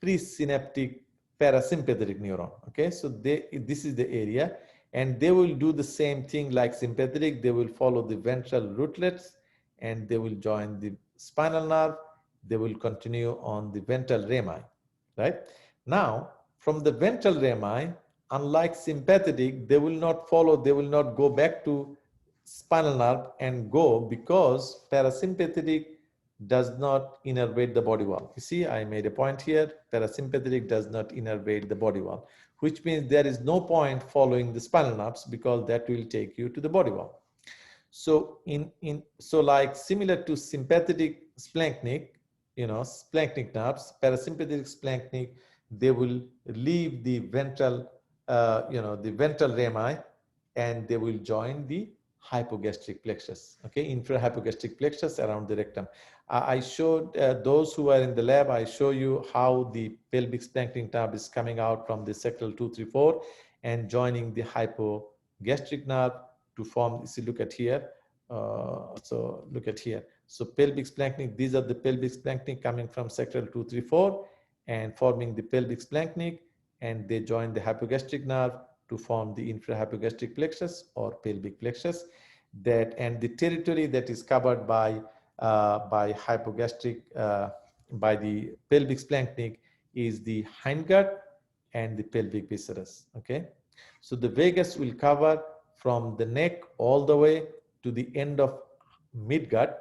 presynaptic parasympathetic neuron. Okay, so this is the area, and they will do the same thing like sympathetic. They will follow the ventral rootlets and they will join the spinal nerve. They will continue on the ventral rami, right? Now, from the ventral rami, unlike sympathetic, they will not follow, they will not go back to spinal nerve and go, because parasympathetic does not innervate the body wall. You see, I made a point here. Parasympathetic does not innervate the body wall, which means there is no point following the spinal nerves because that will take you to the body wall. So so like similar to sympathetic splanchnic, splanchnic nerves, parasympathetic splanchnic, they will leave the ventral, the ventral rami, and they will join the hypogastric plexus, okay, infrahypogastric plexus around the rectum. I showed those who are in the lab, I show you how the pelvic splanchnic nerve is coming out from the sacral 2, 3, 4 and joining the hypogastric nerve to form, see, look at here. So look at here. So pelvic splanchnic, these are the pelvic splanchnic coming from sacral 2, 3, 4 and forming the pelvic splanchnic, and they join the hypogastric nerve to form the infrahypogastric plexus or pelvic plexus. That, and the territory that is covered by hypogastric, by the pelvic splanchnic is the hindgut and the pelvic viscera. Okay, so the vagus will cover from the neck all the way to the end of midgut,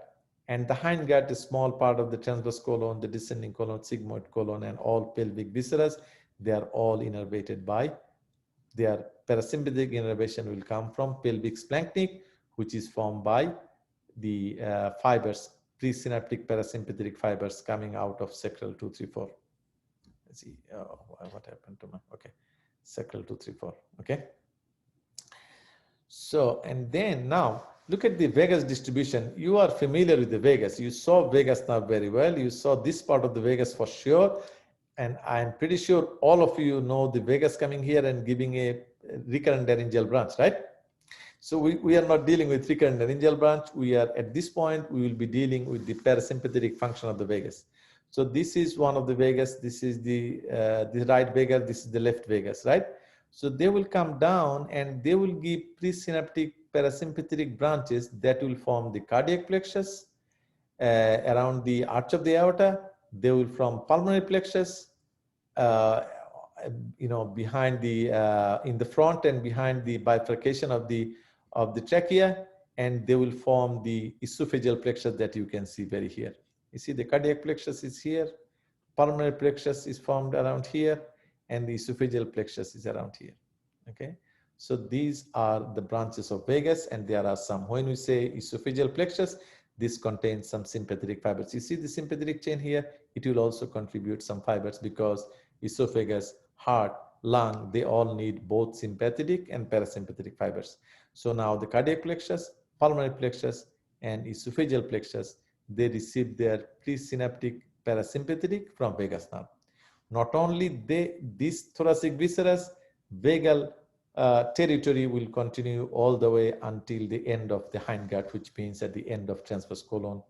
and the hindgut is small part of the transverse colon, the descending colon, sigmoid colon, and all pelvic viscera. They are all innervated by, their parasympathetic innervation will come from pelvic splanchnic, which is formed by the fibers, presynaptic parasympathetic fibers coming out of sacral 2, 3, 4. Let's see, what happened to my, okay, sacral 2, 3, 4, okay. So, and then now look at the vagus distribution. You are familiar with the vagus. You saw vagus nerve very well. You saw this part of the vagus for sure. And I'm pretty sure all of you know the vagus coming here and giving a recurrent laryngeal branch, right? So we are not dealing with recurrent laryngeal branch. We are, at this point, we will be dealing with the parasympathetic function of the vagus. So this is one of the vagus. This is the right vagus. This is the left vagus, right? So they will come down and they will give presynaptic parasympathetic branches that will form the cardiac plexus around the arch of the aorta. They will form pulmonary plexus, behind the, in the front and behind the bifurcation of the trachea, and they will form the esophageal plexus that you can see very here. You see the cardiac plexus is here, pulmonary plexus is formed around here, and the esophageal plexus is around here. Okay, so these are the branches of vagus, and there are some, when we say esophageal plexus, this contains some sympathetic fibers. You see the sympathetic chain here, it will also contribute some fibers because esophagus, heart, lung, they all need both sympathetic and parasympathetic fibers. So now the cardiac plexus, pulmonary plexus, and esophageal plexus, they receive their presynaptic parasympathetic from vagus nerve. Not only these thoracic viscera, vagal territory will continue all the way until the end of the hindgut, which means at the end of transverse colon,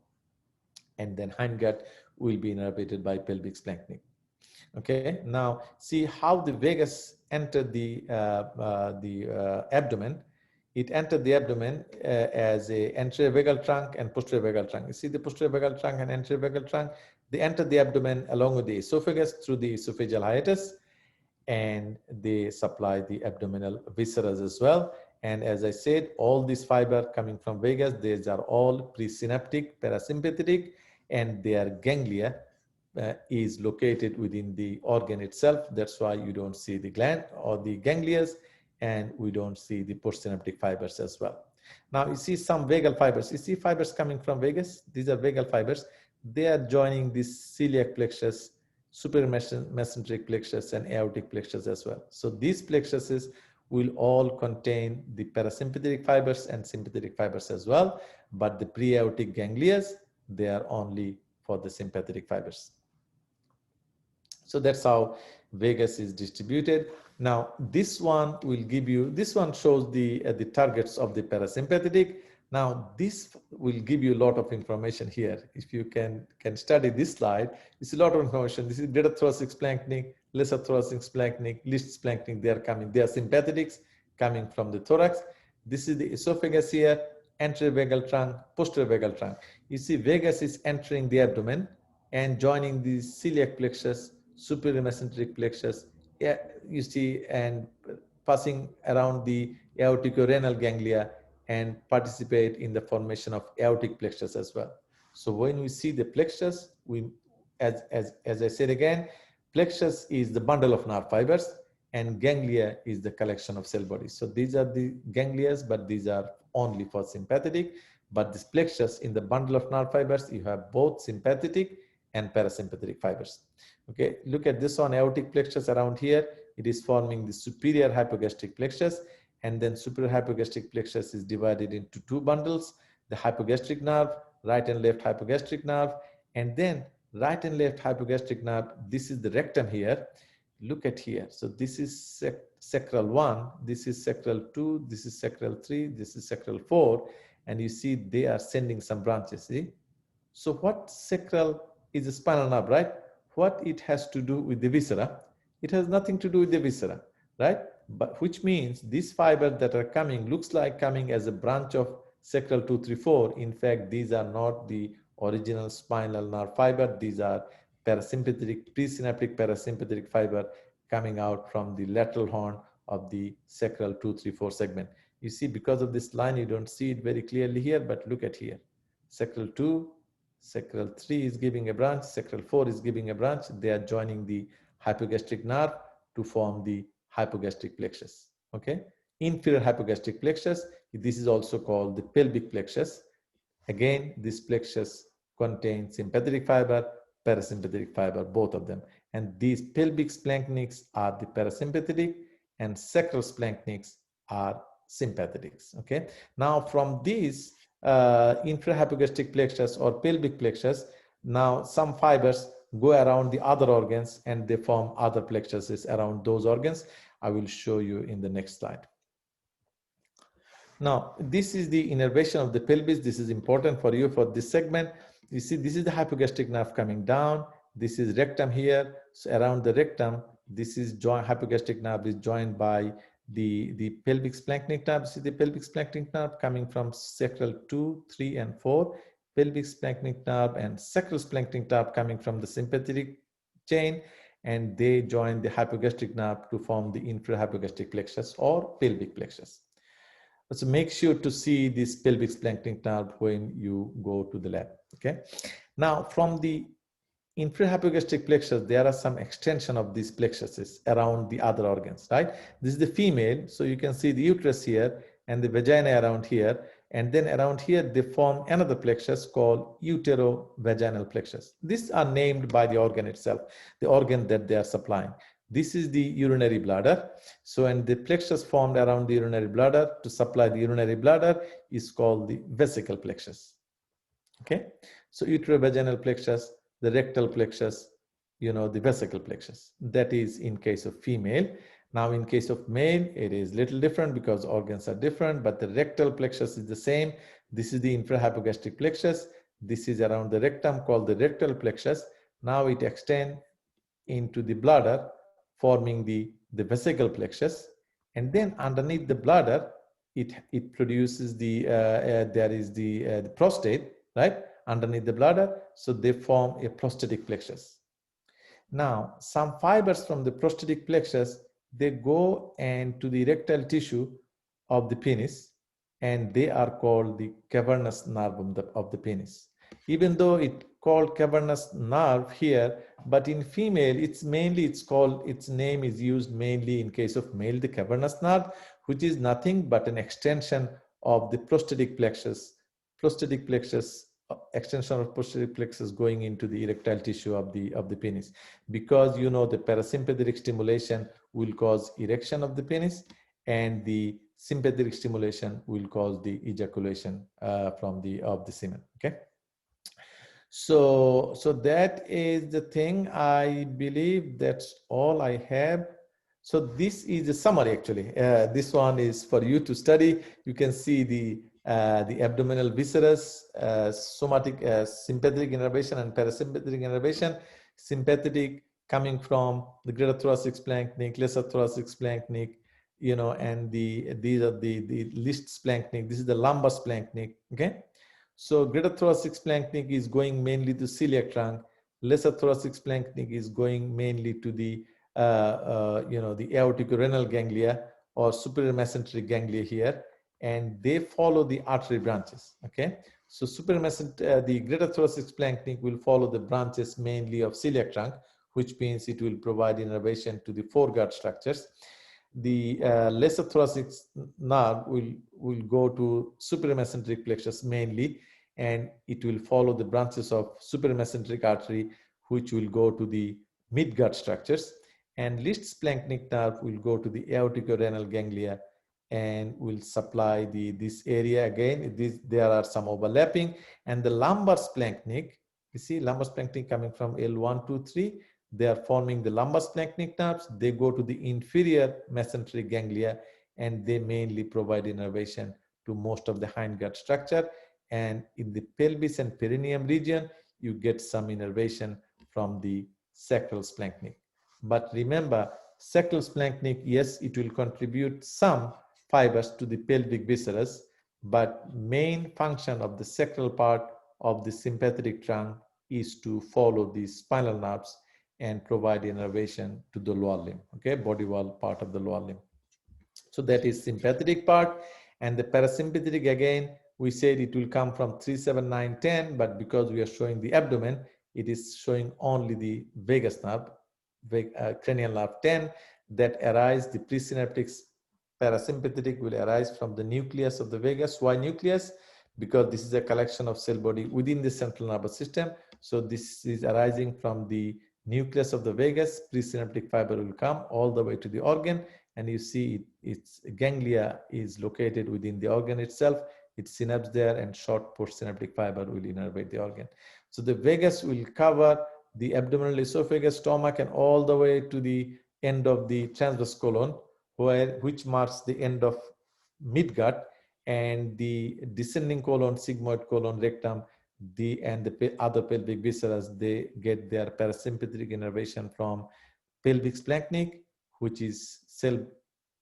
and then hindgut will be innervated by pelvic splanchnic. Okay, now see how the vagus entered the abdomen. It entered the abdomen as a anterior vagal trunk and posterior vagal trunk. You see the posterior vagal trunk and anterior vagal trunk, they enter the abdomen along with the esophagus through the esophageal hiatus, and they supply the abdominal viscera as well. And as I said, all these fiber coming from vagus, these are all presynaptic, parasympathetic, and their ganglia is located within the organ itself. That's why you don't see the gland or the ganglias, and we don't see the postsynaptic fibers as well. Now you see some vagal fibers. You see fibers coming from vagus. These are vagal fibers. They are joining this celiac plexus supramesenteric plexus, and aortic plexus as well. So these plexuses will all contain the parasympathetic fibers and sympathetic fibers as well, but the pre-aortic ganglia, they are only for the sympathetic fibers. So that's how vagus is distributed. Now this one will give you, this one shows the targets of the parasympathetic. Now this will give you a lot of information here. If you can study this slide, it's a lot of information. This is greater thoracic splanchnic, lesser thoracic splanchnic, least splanchnic. They are coming. They are sympathetics coming from the thorax. This is the esophagus here, anterior vagal trunk, posterior vagal trunk. You see vagus is entering the abdomen and joining the celiac plexus, superior mesenteric plexus, you see, and passing around the aortic-renal ganglia and participate in the formation of aortic plexus as well. So when we see the plexus, as I said again, plexus is the bundle of nerve fibers and ganglia is the collection of cell bodies. So these are the ganglia, but these are only for sympathetic. But this plexus, in the bundle of nerve fibers, you have both sympathetic and parasympathetic fibers. Okay, look at this one, aortic plexus around here. It is forming the superior hypogastric plexus, and then superior hypogastric plexus is divided into two bundles, the hypogastric nerve, right and left hypogastric nerve, and then right and left hypogastric nerve. This is the rectum here. Look at here. So this is sacral 1, this is sacral 2, this is sacral 3, this is sacral 4, and you see they are sending some branches, see? So what sacral is a spinal nerve, right? What it has to do with the viscera? It has nothing to do with the viscera, right? But which means these fibers that are coming looks like coming as a branch of sacral 2, 3, 4. In fact, these are not the original spinal nerve fiber. These are parasympathetic, presynaptic parasympathetic fiber coming out from the lateral horn of the sacral 2, 3, 4 segment. You see, because of this line, you don't see it very clearly here, but look at here. Sacral 2, sacral 3 is giving a branch, sacral 4 is giving a branch. They are joining the hypogastric nerve to form the hypogastric plexus. Okay, inferior hypogastric plexus. This is also called the pelvic plexus. Again, this plexus contains sympathetic fiber, parasympathetic fiber, both of them. And these pelvic splanchnics are the parasympathetic, and sacral splanchnics are sympathetics. Okay, now from these infrahypogastric plexus or pelvic plexus, now some fibers go around the other organs and they form other plexuses around those organs. I will show you in the next slide. Now, this is the innervation of the pelvis. This is important for you for this segment. You see, this is the hypogastric nerve coming down. This is rectum here. So around the rectum, this is hypogastric nerve is joined by the pelvic splanchnic nerve. See the pelvic splanchnic nerve coming from sacral 2, 3, and 4. Pelvic splanchnic nerve and sacral splanchnic nerve coming from the sympathetic chain, and they join the hypogastric nerve to form the inferior hypogastric plexus or pelvic plexus. So make sure to see this pelvic splanchnic nerve when you go to the lab. Okay. Now from the inferior hypogastric plexus, there are some extension of these plexuses around the other organs, right? This is the female, so you can see the uterus here and the vagina around here, and then around here they form another plexus called uterovaginal plexus. These are named by the organ itself, the organ that they are supplying. This is the urinary bladder. So, and the plexus formed around the urinary bladder to supply the urinary bladder is called the vesical plexus. Okay, so uterovaginal plexus, the rectal plexus, you know, the vesical plexus. That is in case of female. Now in case of male, it is little different because organs are different, but the rectal plexus is the same. This is the infrahypogastric plexus. This is around the rectum called the rectal plexus. Now it extends into the bladder, forming the vesical plexus. And then underneath the bladder, it produces there is the prostate, right? Underneath the bladder, so they form a prostatic plexus. Now, some fibers from the prostatic plexus, they go into the erectile tissue of the penis, and they are called the cavernous nerve of the penis. Even though it's called cavernous nerve here, but in female, its name is used mainly in case of male, the cavernous nerve, which is nothing but an extension of the prostatic plexus extension of posterior plexus going into the erectile tissue of the penis, because you know the parasympathetic stimulation will cause erection of the penis, and the sympathetic stimulation will cause the ejaculation from the semen. Okay. So that is the thing. I believe that's all I have. So this is a summary actually. This one is for you to study. You can see the abdominal viscera, somatic, sympathetic innervation and parasympathetic innervation. Sympathetic coming from the greater thoracic splanchnic, lesser thoracic splanchnic, you know, and these are the least splanchnic. This is the lumbar splanchnic. Okay. So greater thoracic splanchnic is going mainly to celiac trunk. Lesser thoracic splanchnic is going mainly to the the aortic-renal ganglia or superior mesenteric ganglia here, and they follow the artery branches. Okay, so the greater thoracic splanchnic will follow the branches mainly of celiac trunk, which means it will provide innervation to the foreguard structures. The lesser thoracic nerve will go to superior mesenteric plexus mainly, and it will follow the branches of superior mesenteric artery, which will go to the midgut structures, and least splanchnic nerve will go to the aortic-renal ganglia and will supply this area again. There are some overlapping, and the lumbar splanchnic, you see lumbar splanchnic coming from L1, 2, 3. They are forming the lumbar splanchnic nerves. They go to the inferior mesenteric ganglia, and they mainly provide innervation to most of the hindgut structure. And in the pelvis and perineum region, you get some innervation from the sacral splanchnic. But remember, sacral splanchnic, yes, it will contribute some fibers to the pelvic viscera, but main function of the sacral part of the sympathetic trunk is to follow the spinal nerves and provide innervation to the lower limb, okay, body wall part of the lower limb. So that is sympathetic part. And the parasympathetic, again, we said it will come from 3, 7, 9, 10, but because we are showing the abdomen, it is showing only the vagus nerve, cranial nerve 10, that arise, the presynaptic parasympathetic will arise from the nucleus of the vagus. Why nucleus? Because this is a collection of cell body within the central nervous system. So this is arising from the nucleus of the vagus. Presynaptic fiber will come all the way to the organ, and you see its ganglia is located within the organ itself. It synapse there, and short postsynaptic fiber will innervate the organ. So the vagus will cover the abdominal esophagus, stomach, and all the way to the end of the transverse colon, which marks the end of midgut, and the descending colon, sigmoid colon, rectum, and the other pelvic viscera, they get their parasympathetic innervation from pelvic splanchnic, which is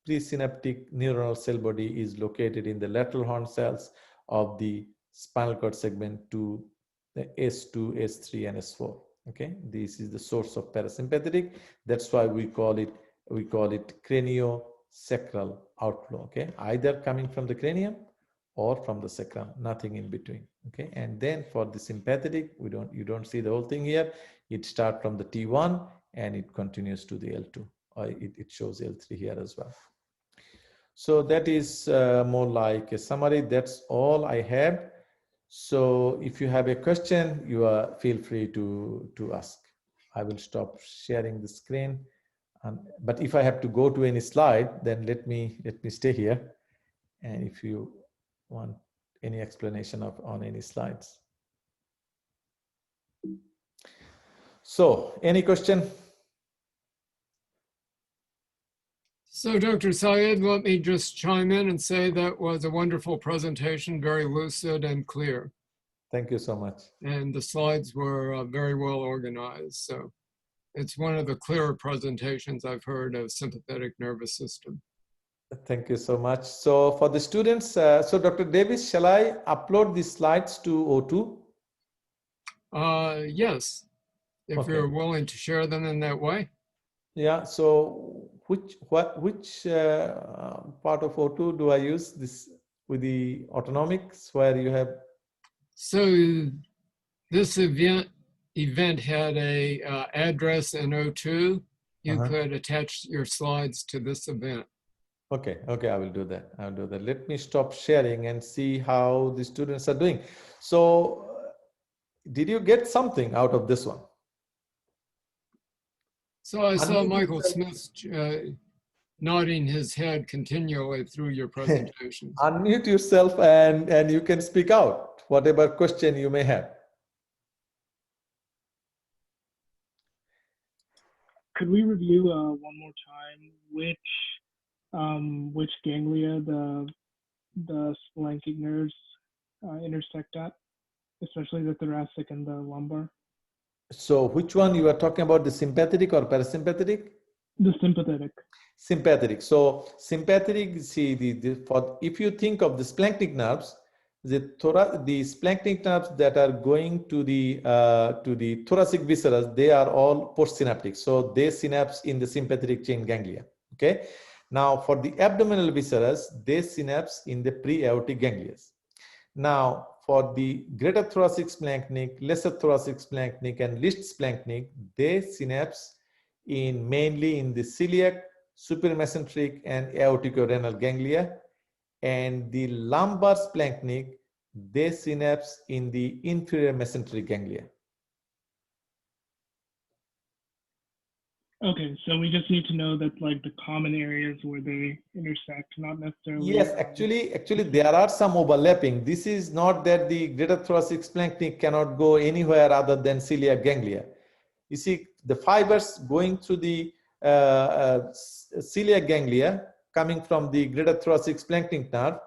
presynaptic neuronal cell body is located in the lateral horn cells of the spinal cord segment to the S2, S3, and S4. Okay, this is the source of parasympathetic. That's why we call it craniosacral outflow. Okay, either coming from the cranium or from the sacrum, nothing in between. Okay, and then for the sympathetic, you don't see the whole thing here. It starts from the T1 and it continues to the L2. Or it shows L3 here as well. So that is more like a summary. That's all I have. So if you have a question, feel free to ask. I will stop sharing the screen. But if I have to go to any slide, then let me stay here. And if you want any explanation on any slides. So any question? So, Dr. Syed, let me just chime in and say that was a wonderful presentation, very lucid and clear. Thank you so much. And the slides were very well organized. So it's one of the clearer presentations I've heard of sympathetic nervous system. Thank you so much. So for the students, so Dr. Davis, shall I upload the slides to O2? Yes, if Okay. you're willing to share them in that way. Yeah, so which part of O2 do I use this with the autonomics where you have? So this event had a address in O2. You could attach your slides to this event. Okay, I will do that. Let me stop sharing and see how the students are doing. So Did you get something out of this one? So I saw Unmute Michael yourself. Smith nodding his head continually through your presentations. Unmute yourself and you can speak out whatever question you may have. Could we review one more time which ganglia the splanchnic nerves intersect at, especially the thoracic and the lumbar? So which one you are talking about, the sympathetic or parasympathetic? The sympathetic. Sympathetic. So sympathetic, see if you think of the splanchnic nerves, the splanchnic nerves that are going to the thoracic viscera, they are all postsynaptic. So they synapse in the sympathetic chain ganglia. Okay. Now for the abdominal viscera, they synapse in the pre-aortic ganglia. Now for the greater thoracic splanchnic, lesser thoracic splanchnic, and least splanchnic, they synapse mainly in the celiac, supramesenteric, and aortic-renal ganglia, and the lumbar splanchnic, they synapse in the inferior mesenteric ganglia. Okay, so we just need to know that like the common areas where they intersect, not necessarily. Yes, actually there are some overlapping. This is not that the greater thoracic splanchnic cannot go anywhere other than celiac ganglia. You see, the fibers going through the celiac ganglia coming from the greater thoracic splanchnic nerve,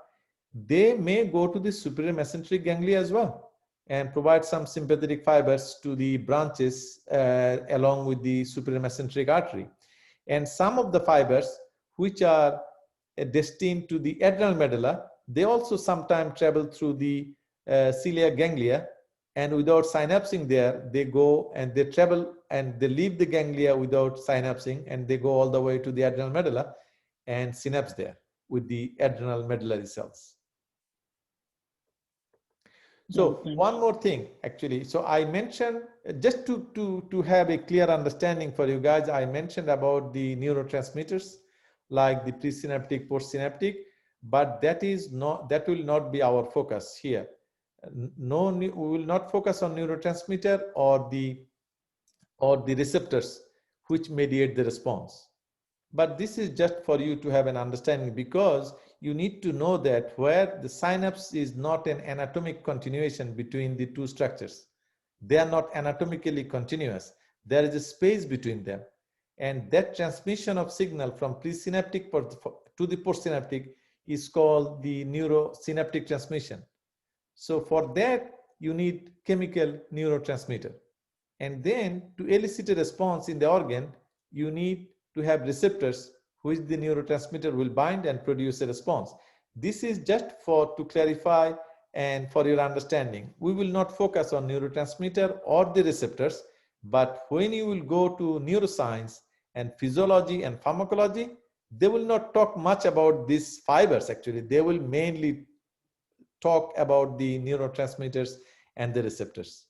they may go to the superior mesenteric ganglia as well and provide some sympathetic fibers to the branches along with the superior mesenteric artery. And some of the fibers which are destined to the adrenal medulla, they also sometimes travel through the celiac ganglia, and without synapsing there, they go and they travel and they leave the ganglia without synapsing, and they go all the way to the adrenal medulla and synapse there with the adrenal medullary cells. So one more thing, actually. So I mentioned, just to have a clear understanding for you guys, I mentioned about the neurotransmitters like the presynaptic, postsynaptic, but that will not be our focus here. No, we will not focus on neurotransmitter or the receptors which mediate the response. But this is just for you to have an understanding, because you need to know that where the synapse is not an anatomic continuation between the two structures. They are not anatomically continuous. There is a space between them. And that transmission of signal from presynaptic to the postsynaptic is called the neurosynaptic transmission. So for that, you need chemical neurotransmitter. And then to elicit a response in the organ, you need to have receptors which the neurotransmitter will bind and produce a response. This is just to clarify and for your understanding. We will not focus on neurotransmitter or the receptors, but when you will go to neuroscience and physiology and pharmacology, they will not talk much about these fibers. Actually, they will mainly talk about the neurotransmitters and the receptors.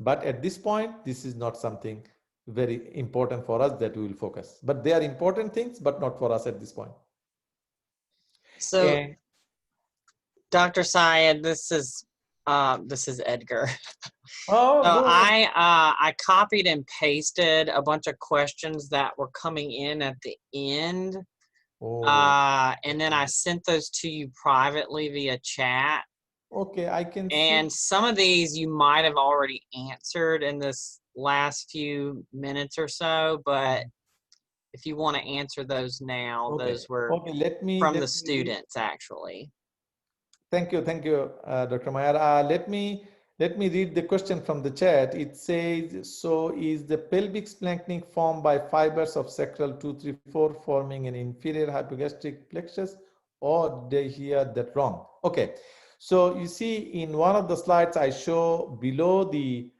But at this point, this is not something very important for us that we will focus. But they are important things, but not for us at this point. So, Dr. Syed, this is Edgar. Oh, so I copied and pasted a bunch of questions that were coming in at the end. And then I sent those to you privately via chat. Okay, I can and see. Some of these you might have already answered in this last few minutes or so, but if you want to answer those now, those were from the students actually. Thank you, Dr. Meyer. Let me read the question from the chat. It says, so is the pelvic splanchnic formed by fibers of sacral 2, 3, 4 forming an inferior hypogastric plexus, or did I hear that wrong? Okay, so you see in one of the slides I show below the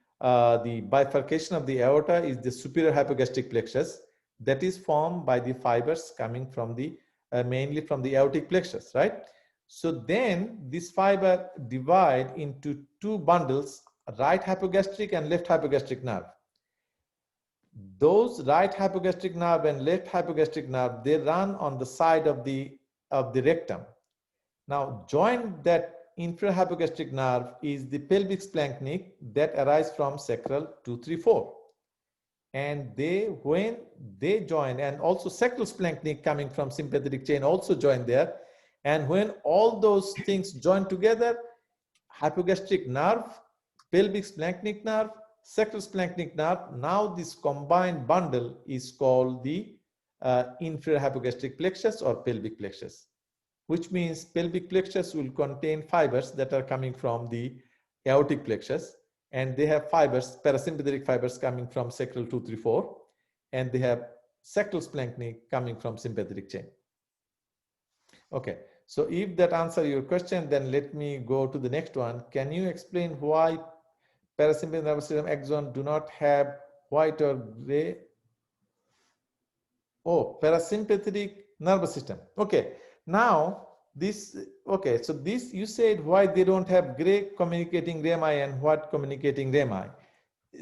bifurcation of the aorta is the superior hypogastric plexus that is formed by the fibers coming from the mainly from the aortic plexus, right? So then this fiber divide into two bundles, right hypogastric and left hypogastric nerve. Those right hypogastric nerve and left hypogastric nerve, they run on the side of the rectum. Now join that infrahypogastric nerve is the pelvic splanchnic that arises from sacral 2, 3, 4. And when they join, and also sacral splanchnic coming from sympathetic chain also join there. And when all those things join together, hypogastric nerve, pelvic splanchnic nerve, sacral splanchnic nerve, now this combined bundle is called the inferior hypogastric plexus or pelvic plexus, which means pelvic plexus will contain fibers that are coming from the aortic plexus, and they have fibers, parasympathetic fibers coming from sacral 2, 3, 4, and they have sacral splanchnic coming from sympathetic chain. Okay, so if that answers your question, then let me go to the next one. Can you explain why parasympathetic nervous system axon do not have white or gray? Oh, parasympathetic nervous system. Okay, now this, okay, so this you said why they don't have gray communicating rami and white communicating rami.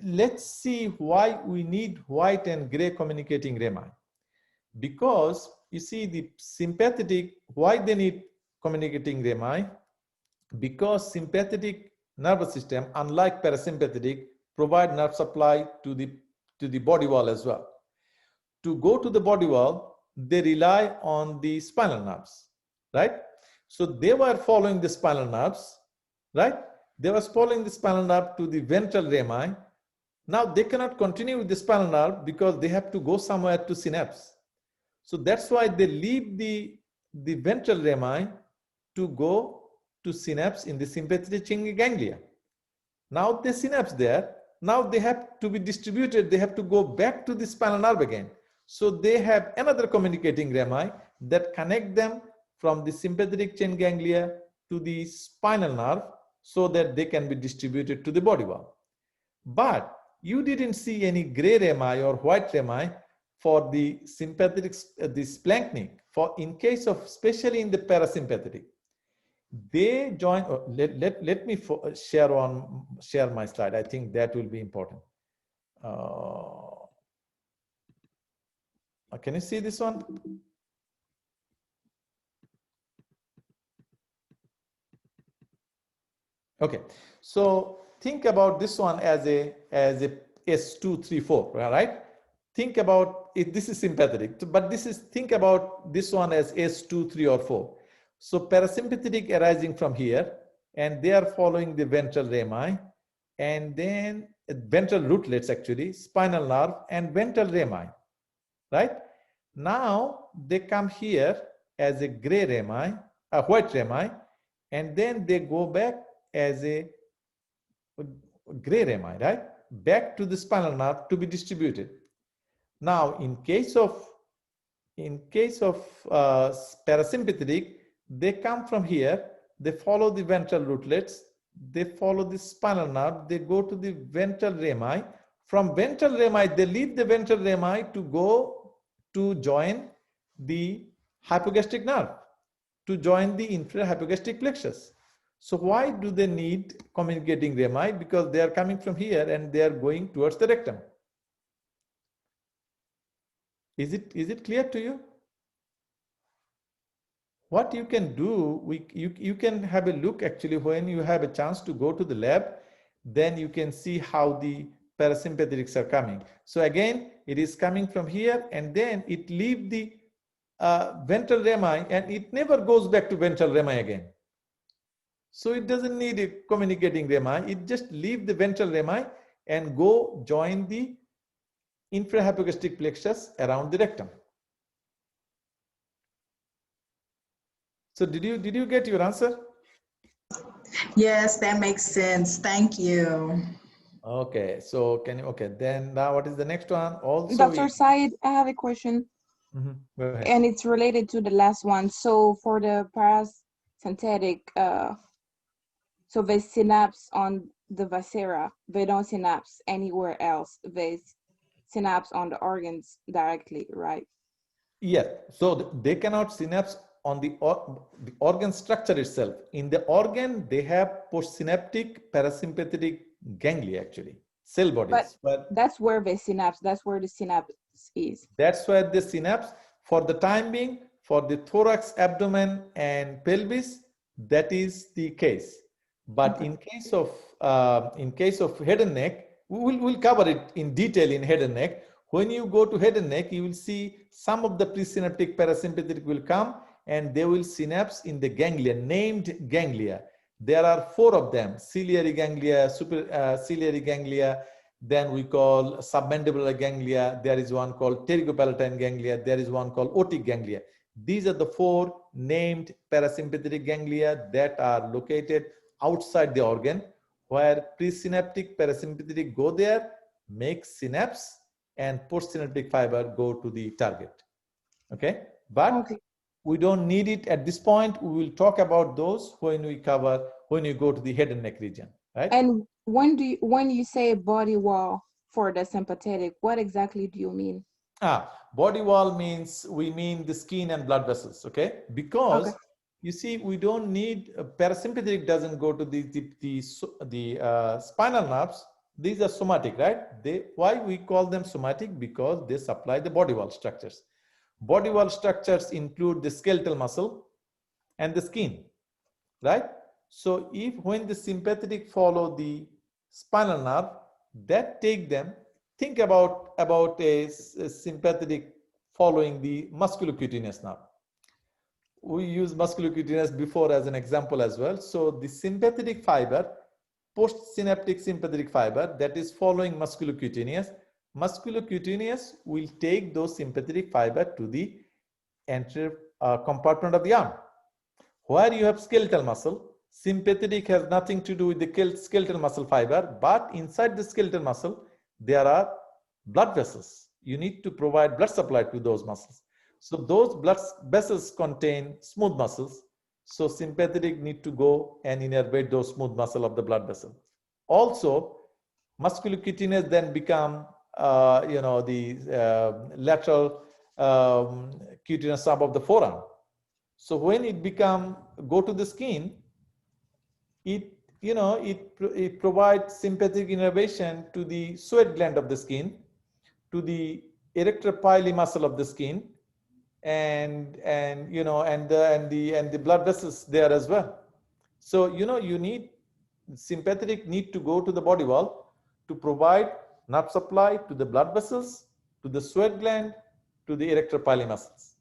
Let's see why we need white and gray communicating rami. Because you see the sympathetic, why they need communicating rami? Because sympathetic nervous system, unlike parasympathetic, provide nerve supply to the body wall as well. To go to the body wall, they rely on the spinal nerves, right? So they were following the spinal nerves, right? They were following the spinal nerve to the ventral rami. Now they cannot continue with the spinal nerve because they have to go somewhere to synapse. So that's why they leave the ventral rami to go to synapse in the sympathetic chain ganglia. Now they synapse there. Now they have to be distributed. They have to go back to the spinal nerve again. So they have another communicating rami that connect them from the sympathetic chain ganglia to the spinal nerve so that they can be distributed to the body wall. But you didn't see any gray rami or white rami for the sympathetic, the splanchnic, for in case of, especially in the parasympathetic. They join, let me share my slide. I think that will be important. Can you see this one? Okay, so think about this one as a S2, 3, 4, right? Think about it, this is sympathetic, but think about this one as S2, 3, or 4. So parasympathetic arising from here, and they are following the ventral rami, and then ventral rootlets actually, spinal nerve and ventral rami, right? Now they come here as a gray rami, a white rami, and then they go back as a gray rami, right? Back to the spinal nerve to be distributed. Now, in case of parasympathetic, they come from here, they follow the ventral rootlets, they follow the spinal nerve, they go to the ventral rami. From ventral rami, they leave the ventral rami to go to join the hypogastric nerve, to join the inferior hypogastric plexus. So why do they need communicating rami? Because they are coming from here and they are going towards the rectum. Is it clear to you? What you can do, you can have a look actually when you have a chance to go to the lab, then you can see how the parasympathetics are coming. So again, it is coming from here and then it leaves the ventral rami and it never goes back to ventral rami again. So it doesn't need a communicating rami, it just leaves the ventral rami and go join the inferior hypogastric plexus around the rectum. So did you get your answer? Yes, that makes sense. Thank you. Okay, so then now what is the next one? Also, Dr. Syed, I have a question. Go ahead. And it's related to the last one. So for the parasympathetic, so they synapse on the viscera, they don't synapse anywhere else. They synapse on the organs directly, right? Yes, so they cannot synapse on the organ structure itself. In the organ, they have postsynaptic parasympathetic ganglia, actually, cell bodies. But that's where they synapse, that's where the synapse is. That's where the synapse, for the time being, for the thorax, abdomen, and pelvis, that is the case. But Okay. in case of head and neck, we'll cover it in detail in head and neck. When you go to head and neck, you will see some of the presynaptic parasympathetic will come and they will synapse in the ganglia, named ganglia. There are 4 of them: ciliary ganglia, ciliary ganglia, then we call submandibular ganglia. There is one called pterygopalatine ganglia. There is one called otic ganglia. These are the 4 named parasympathetic ganglia that are located outside the organ, where presynaptic parasympathetic go there, make synapse, and postsynaptic fiber go to the target. Okay, but Okay. we don't need it at this point. We will talk about those when we go to the head and neck region, right? And when you say body wall for the sympathetic, what exactly do you mean? Body wall means we mean the skin and blood vessels, okay? Because Okay. you see, we don't need parasympathetic doesn't go to the spinal nerves. These are somatic, right? Why we call them somatic? Because they supply the body wall structures. Body wall structures include the skeletal muscle and the skin, right? So when the sympathetic follow the spinal nerve, that take them, think about a sympathetic following the musculocutaneous nerve. We use musculocutaneous before as an example as well. So the sympathetic fiber, postsynaptic sympathetic fiber that is following musculocutaneous will take those sympathetic fiber to the anterior compartment of the arm. Where you have skeletal muscle, sympathetic has nothing to do with the skeletal muscle fiber, but inside the skeletal muscle, there are blood vessels. You need to provide blood supply to those muscles. So those blood vessels contain smooth muscles. So sympathetic need to go and innervate those smooth muscle of the blood vessel. Also, musculocutaneous then become, the lateral cutaneous sub of the forearm. So when it go to the skin, it provides sympathetic innervation to the sweat gland of the skin, to the erector pili muscle of the skin, and the blood vessels there as well. So you need sympathetic need to go to the body wall to provide nerve supply to the blood vessels, to the sweat gland, to the erector pili muscles.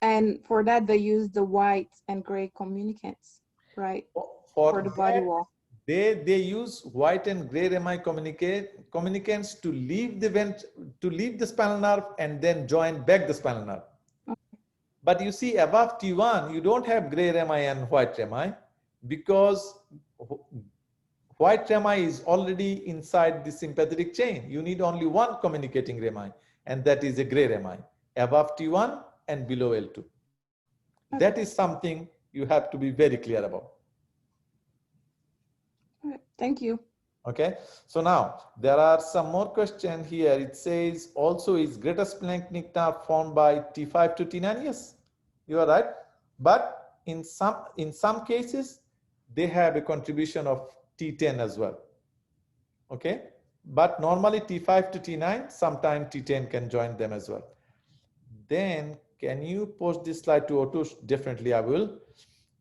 And for that, they use the white and gray communicants, right? For the body wall. They use white and gray rami communicants to leave the spinal nerve and then join back the spinal nerve. Okay. But you see, above T1, you don't have gray rami and white rami, because white rami is already inside the sympathetic chain. You need only one communicating rami, and that is a gray rami above T1 and below L2. Okay. That is something you have to be very clear about. All right. Thank you. Okay, so now there are some more questions here. It says also, is greater splanchnic nerve formed by T5 to T9? Yes, you are right. But in some cases, they have a contribution of T10 as well. Okay, but normally T5 to T9, sometimes T10 can join them as well. Then can you post this slide to Otush? Definitely I will.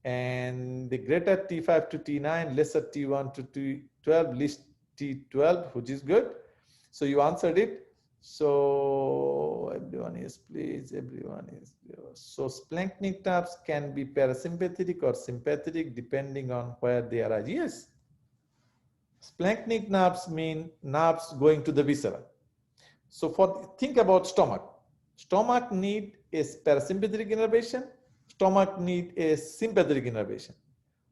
And the greater T5 to T9, lesser T1 to T12, least T12, which is good. So you answered it. So everyone is pleased, everyone is. So splanchnic nerves can be parasympathetic or sympathetic depending on where they arise. Yes. Splanchnic nerves mean nerves going to the viscera. So think about stomach. Stomach need is parasympathetic innervation. Stomach need a sympathetic innervation.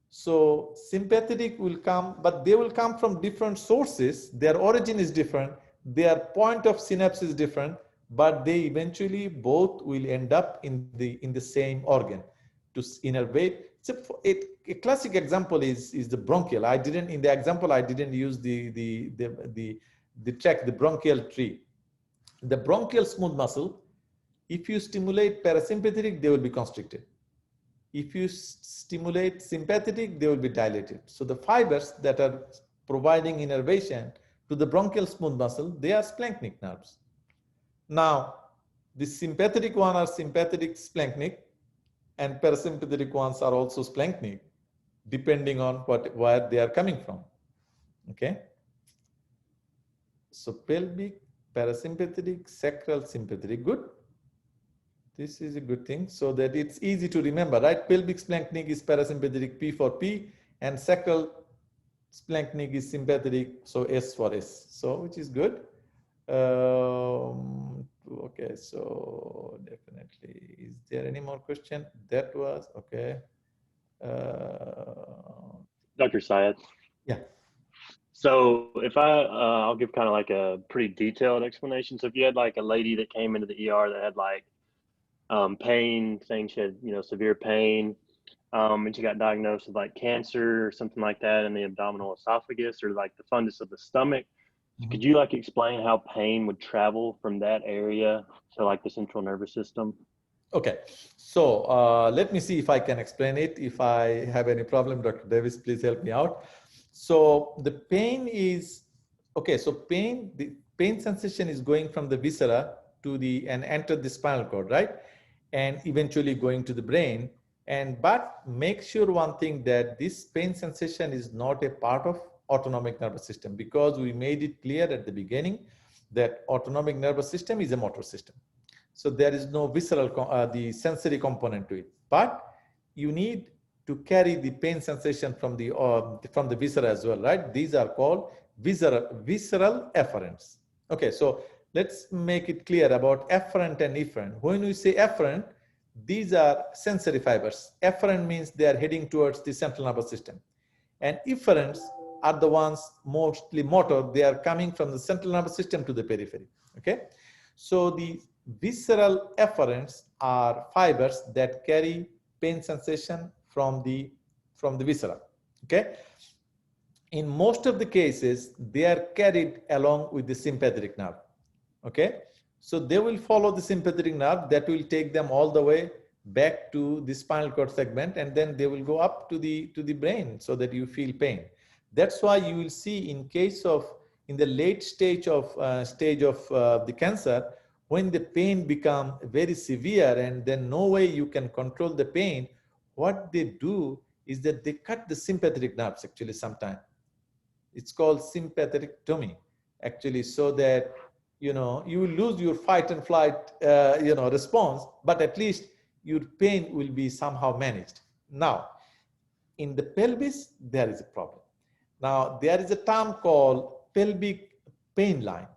So sympathetic will come, but they will come from different sources. Their origin is different. Their point of synapse is different, but they eventually both will end up in the same organ to innervate. So a classic example is the bronchial. In the example I didn't use the track, the bronchial tree. The bronchial smooth muscle, if you stimulate parasympathetic, they will be constricted. If you stimulate sympathetic, they will be dilated. So the fibers that are providing innervation to the bronchial smooth muscle, they are splanchnic nerves. Now, the sympathetic one are sympathetic splanchnic, and parasympathetic ones are also splanchnic, depending on where they are coming from. Okay. So pelvic, parasympathetic, sacral, sympathetic. Good. This is a good thing, so that it's easy to remember, right? Pelvic splanchnic is parasympathetic, P for P, and sacral splanchnic is sympathetic, so S for S. So which is good. Okay, so definitely. Is there any more question? That was okay. Dr. Syed. Yeah. So if I'll give kind of like a pretty detailed explanation. So if you had like a lady that came into the ER that had like pain, saying she had, severe pain, and she got diagnosed with like cancer or something like that in the abdominal esophagus or like the fundus of the stomach. Mm-hmm. Could you like explain how pain would travel from that area to like the central nervous system? Okay, so let me see if I can explain it. If I have any problem, Dr. Davis, please help me out. So the pain is, okay, so the pain sensation is going from the viscera to and enter the spinal cord, right? And eventually going to the brain. But make sure one thing, that this pain sensation is not a part of autonomic nervous system, because we made it clear at the beginning that autonomic nervous system is a motor system. So there is no visceral, the sensory component to it. But you need to carry the pain sensation from the viscera as well, right? These are called visceral efferents. Okay, so let's make it clear about efferent and efferent. When we say efferent, these are sensory fibers. Efferent means they are heading towards the central nervous system. And efferents are the ones mostly motor. They are coming from the central nervous system to the periphery. Okay, so the visceral efferents are fibers that carry pain sensation from the viscera. Okay, in most of the cases they are carried along with the sympathetic nerve. Okay, so they will follow the sympathetic nerve, that will take them all the way back to the spinal cord segment, and then they will go up to the brain, so that you feel pain. That's why you will see in the late stage of the cancer, when the pain become very severe and then no way you can control the pain, what they do is that they cut the sympathetic nerves actually sometimes. It's called sympathetictomy actually, so that you will lose your fight and flight response, but at least your pain will be somehow managed. Now, in the pelvis, there is a problem. Now, there is a term called pelvic pain line.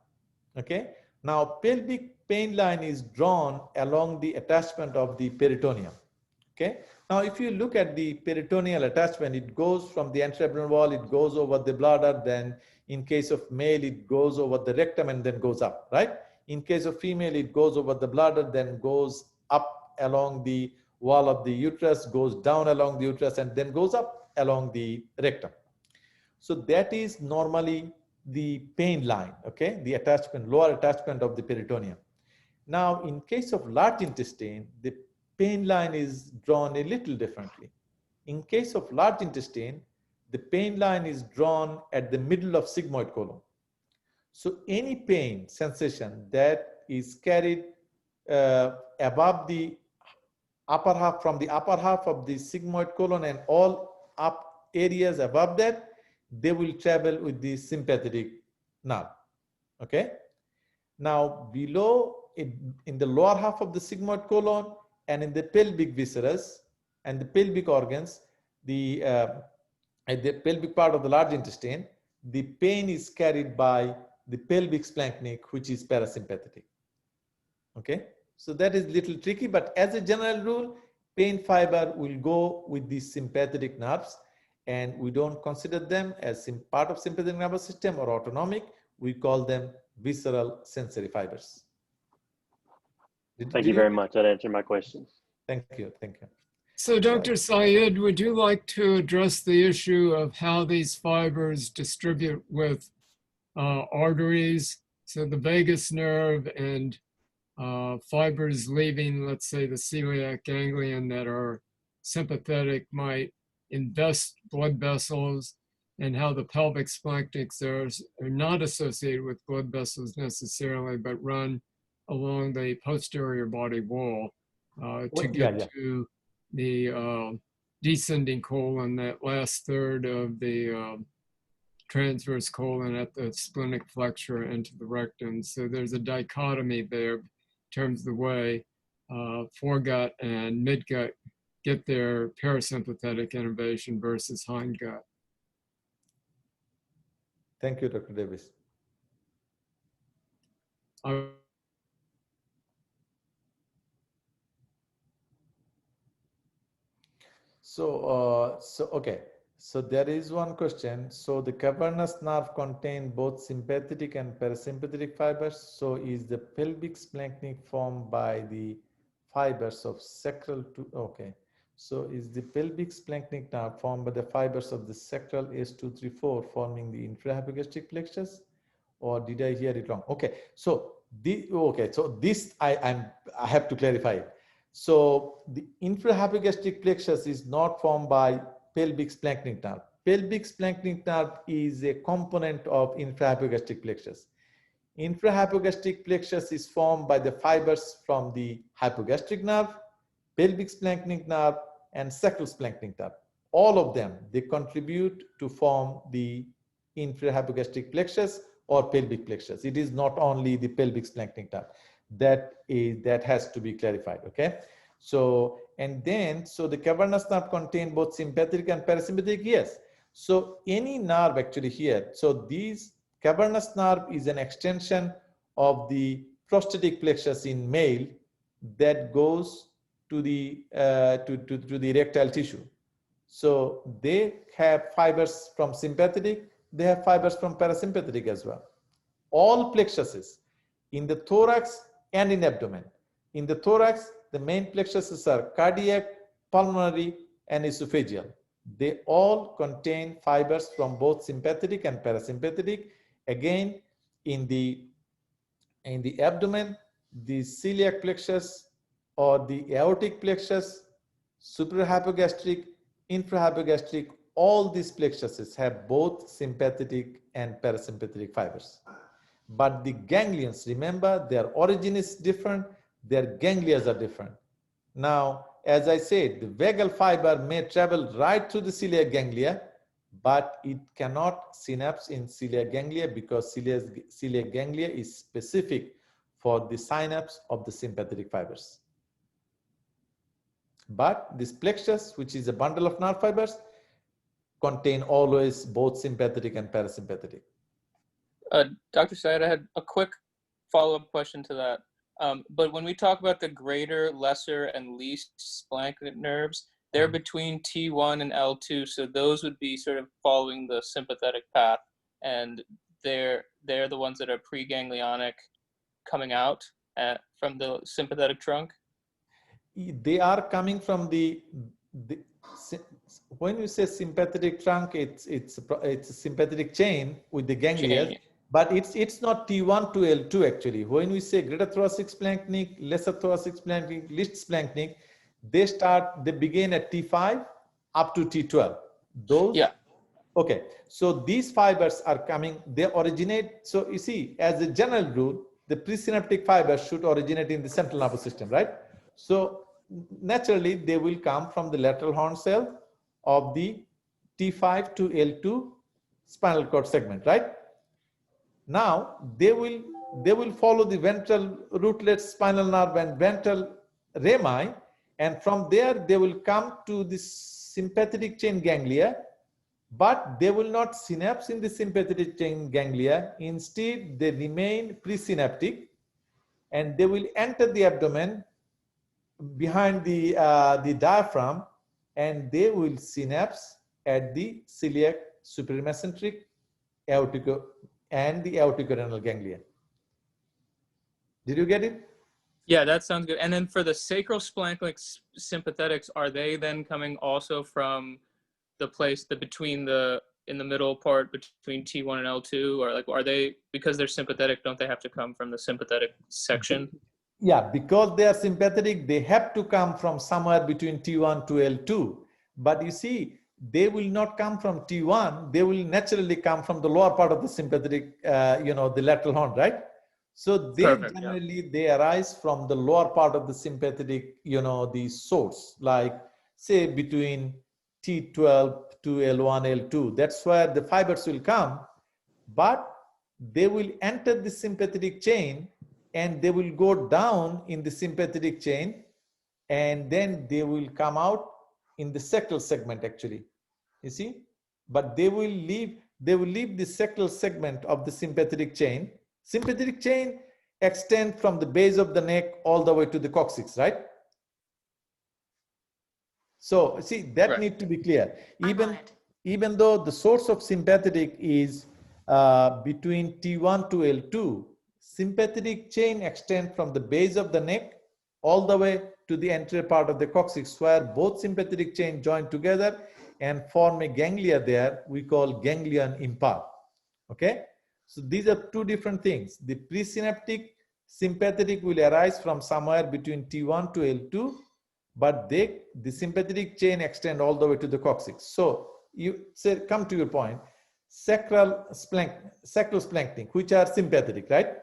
Okay. Now, pelvic pain line is drawn along the attachment of the peritoneum. Okay. Now, if you look at the peritoneal attachment, it goes from the anteroabdominal wall, it goes over the bladder, then in case of male, it goes over the rectum and then goes up, right? In case of female, it goes over the bladder, then goes up along the wall of the uterus, goes down along the uterus, and then goes up along the rectum. So that is normally the pain line, okay? The attachment, lower attachment of the peritoneum. Now, in case of large intestine, the pain line is drawn a little differently. In case of large intestine, the pain line is drawn at the middle of sigmoid colon. So any pain sensation that is carried above the upper half, from the upper half of the sigmoid colon and all up areas above that, they will travel with the sympathetic nerve. Okay. Now below, in the lower half of the sigmoid colon and in the pelvic viscera and the pelvic organs, at the pelvic part of the large intestine, the pain is carried by the pelvic splanchnic, which is parasympathetic. Okay, so that is a little tricky, but as a general rule, pain fiber will go with the sympathetic nerves, and we don't consider them as part of sympathetic nervous system or autonomic. We call them visceral sensory fibers. Thank you very much. That answered my questions. Thank you. Thank you. So Dr. Syed, would you like to address the issue of how these fibers distribute with arteries? So the vagus nerve and fibers leaving, let's say, the celiac ganglion that are sympathetic might invest blood vessels, and how the pelvic splanchnics are not associated with blood vessels necessarily, but run along the posterior body wall to get to the descending colon, that last third of the transverse colon at the splenic flexure into the rectum. So there's a dichotomy there in terms of the way foregut and midgut get their parasympathetic innervation versus hindgut. Thank you, Dr. Davis. So okay. So there is one question. So the cavernous nerve contain both sympathetic and parasympathetic fibers. So is the pelvic splanchnic formed by the fibers of sacral to, okay. So is the pelvic splanchnic nerve formed by the fibers of the sacral S234 forming the infrahypogastric plexus? Or did I hear it wrong? Okay. So so this I have to clarify. So the infrahypogastric plexus is not formed by pelvic splanchnic nerve. Pelvic splanchnic nerve is a component of infrahypogastric plexus. Infrahypogastric plexus is formed by the fibers from the hypogastric nerve, pelvic splanchnic nerve, and sacral splanchnic nerve. All of them, they contribute to form the infrahypogastric plexus or pelvic plexus. It is not only the pelvic splanchnic nerve. That has to be clarified, okay? So, and then, so the cavernous nerve contain both sympathetic and parasympathetic, yes. So any nerve actually here, so these cavernous nerve is an extension of the prostatic plexus in male that goes to the to the erectile tissue. So they have fibers from sympathetic, they have fibers from parasympathetic as well. All plexuses in the thorax and in abdomen. In the thorax, the main plexuses are cardiac, pulmonary, and esophageal. They all contain fibers from both sympathetic and parasympathetic. Again, in the abdomen, the celiac plexus or the aortic plexus, suprahypogastric, infrahypogastric, all these plexuses have both sympathetic and parasympathetic fibers. But the ganglions, remember, their origin is different, their ganglia are different. Now, as I said, the vagal fiber may travel right through the celiac ganglia, but it cannot synapse in celiac ganglia because celiac ganglia is specific for the synapse of the sympathetic fibers. But this plexus, which is a bundle of nerve fibers, contain always both sympathetic and parasympathetic. Dr. Syed, I had a quick follow-up question to that. But when we talk about the greater, lesser, and least splanchnic nerves, they're between T1 and L2, so those would be sort of following the sympathetic path, and they're the ones that are preganglionic coming out from the sympathetic trunk? They are coming from the when you say sympathetic trunk, it's a sympathetic chain with the ganglia, but it's not T1 to L2 actually. When we say greater thoracic splanchnic, lesser thoracic splanchnic, least splanchnic, they begin at T5 up to T12. Those, yeah. Okay, so these fibers are coming, they originate. So you see, as a general rule, the presynaptic fibers should originate in the central nervous system, right? So naturally, they will come from the lateral horn cell of the T5 to L2 spinal cord segment, right? Now they will follow the ventral rootlet spinal nerve and ventral rami, and from there they will come to the sympathetic chain ganglia, but they will not synapse in the sympathetic chain ganglia. Instead, they remain presynaptic, and they will enter the abdomen behind the diaphragm, and they will synapse at the celiac, supramesenteric, aortic, and the aorticorenal ganglia. Did you get it? Yeah, that sounds good. And then for the sacral splanchnic sympathetics, are they then coming also from the place in the middle part between T1 and L2, or like are they, because they're sympathetic, don't they have to come from the sympathetic section? Yeah, because they are sympathetic, they have to come from somewhere between T1 to L2. But you see, they will not come from T1, they will naturally come from the lower part of the sympathetic, the lateral horn, right? So they generally, they arise from the lower part of the sympathetic, the source, like say between T12 to L1, L2. That's where the fibers will come, but they will enter the sympathetic chain and they will go down in the sympathetic chain, and then they will come out in the sacral segment actually, you see, but they will leave the sacral segment of the sympathetic chain. Sympathetic chain extend from the base of the neck all the way to the coccyx, right? So see, that Right. need to be clear. Even though the source of sympathetic is between T1 to L2, sympathetic chain extend from the base of the neck all the way to the anterior part of the coccyx, where both sympathetic chain join together and form a ganglia there we call ganglion impulse. Okay, so these are two different things. The presynaptic sympathetic will arise from somewhere between T1 to L2, but the sympathetic chain extend all the way to the coccyx. So you say, come to your point, sacral splanchnic, which are sympathetic, right?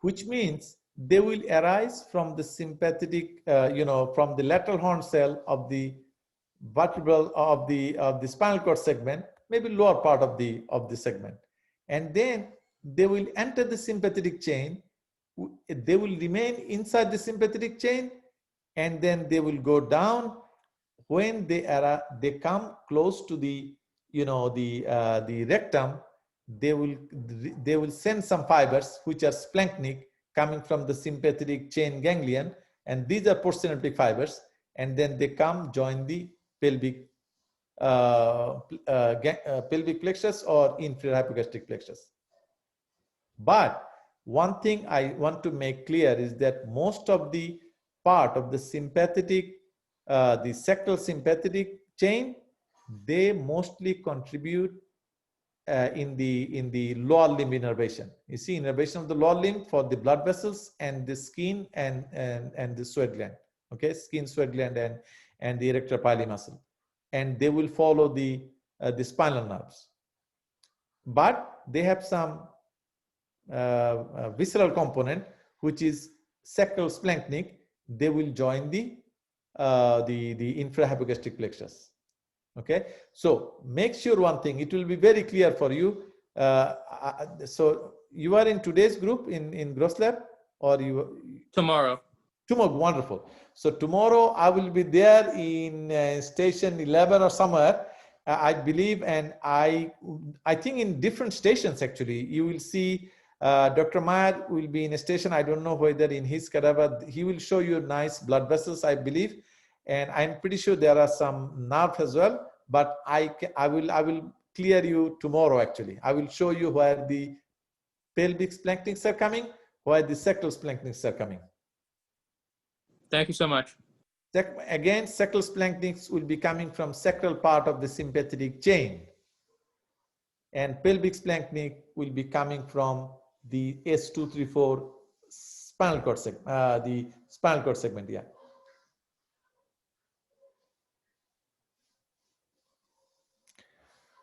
Which means they will arise from the sympathetic, from the lateral horn cell of the vertebral of the spinal cord segment, maybe lower part of the segment, and then they will enter the sympathetic chain. They will remain inside the sympathetic chain, and then they will go down. When they come close to the the rectum, they will send some fibers which are splanchnic coming from the sympathetic chain ganglion, and these are postsynaptic fibers, and then they come join the pelvic pelvic plexus or inferior hypogastric plexus. But one thing I want to make clear is that most of the part of the sympathetic, the sacral sympathetic chain, they mostly contribute in the lower limb innervation. You see, innervation of the lower limb for the blood vessels and the skin and the sweat gland. Okay, skin, sweat gland, and the erector pili muscle, and they will follow the spinal nerves. But they have some visceral component, which is sacral splanchnic. They will join the infrahypogastric plexus. Okay, so make sure one thing, it will be very clear for you. So you are in today's group in Gross Lab, or you? Tomorrow. Tomorrow, wonderful. So tomorrow I will be there in station 11 or somewhere, I believe, and I think in different stations actually. You will see Dr. Meyer will be in a station. I don't know whether in his cadaver, he will show you nice blood vessels, I believe. And I'm pretty sure there are some nerves as well, but I will clear you tomorrow actually. I will show you where the pelvic splanchnics are coming, where the sacral splanchnics are coming. Thank you so much. Again, sacral splanchnics will be coming from sacral part of the sympathetic chain, and pelvic splanchnic will be coming from the S234 spinal cord segment, the spinal cord segment. Yeah.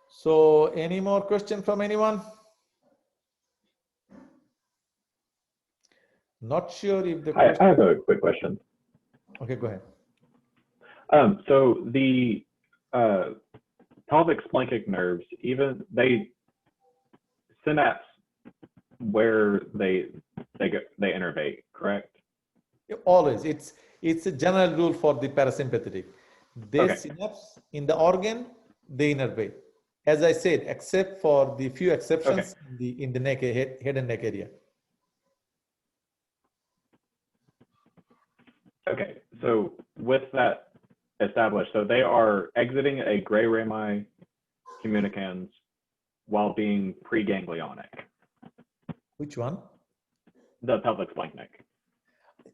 So, any more question from anyone? Not sure if the I have a quick question. Okay, go ahead. So the pelvic splanchnic nerves, even they synapse where they innervate, correct? Always, it's a general rule for the parasympathetic. They synapse in the organ, they innervate. As I said, except for the few exceptions in the neck, head and neck area. Okay, so with that established, so they are exiting a gray rami communicans while being preganglionic. Which one? The pelvic splanchnic.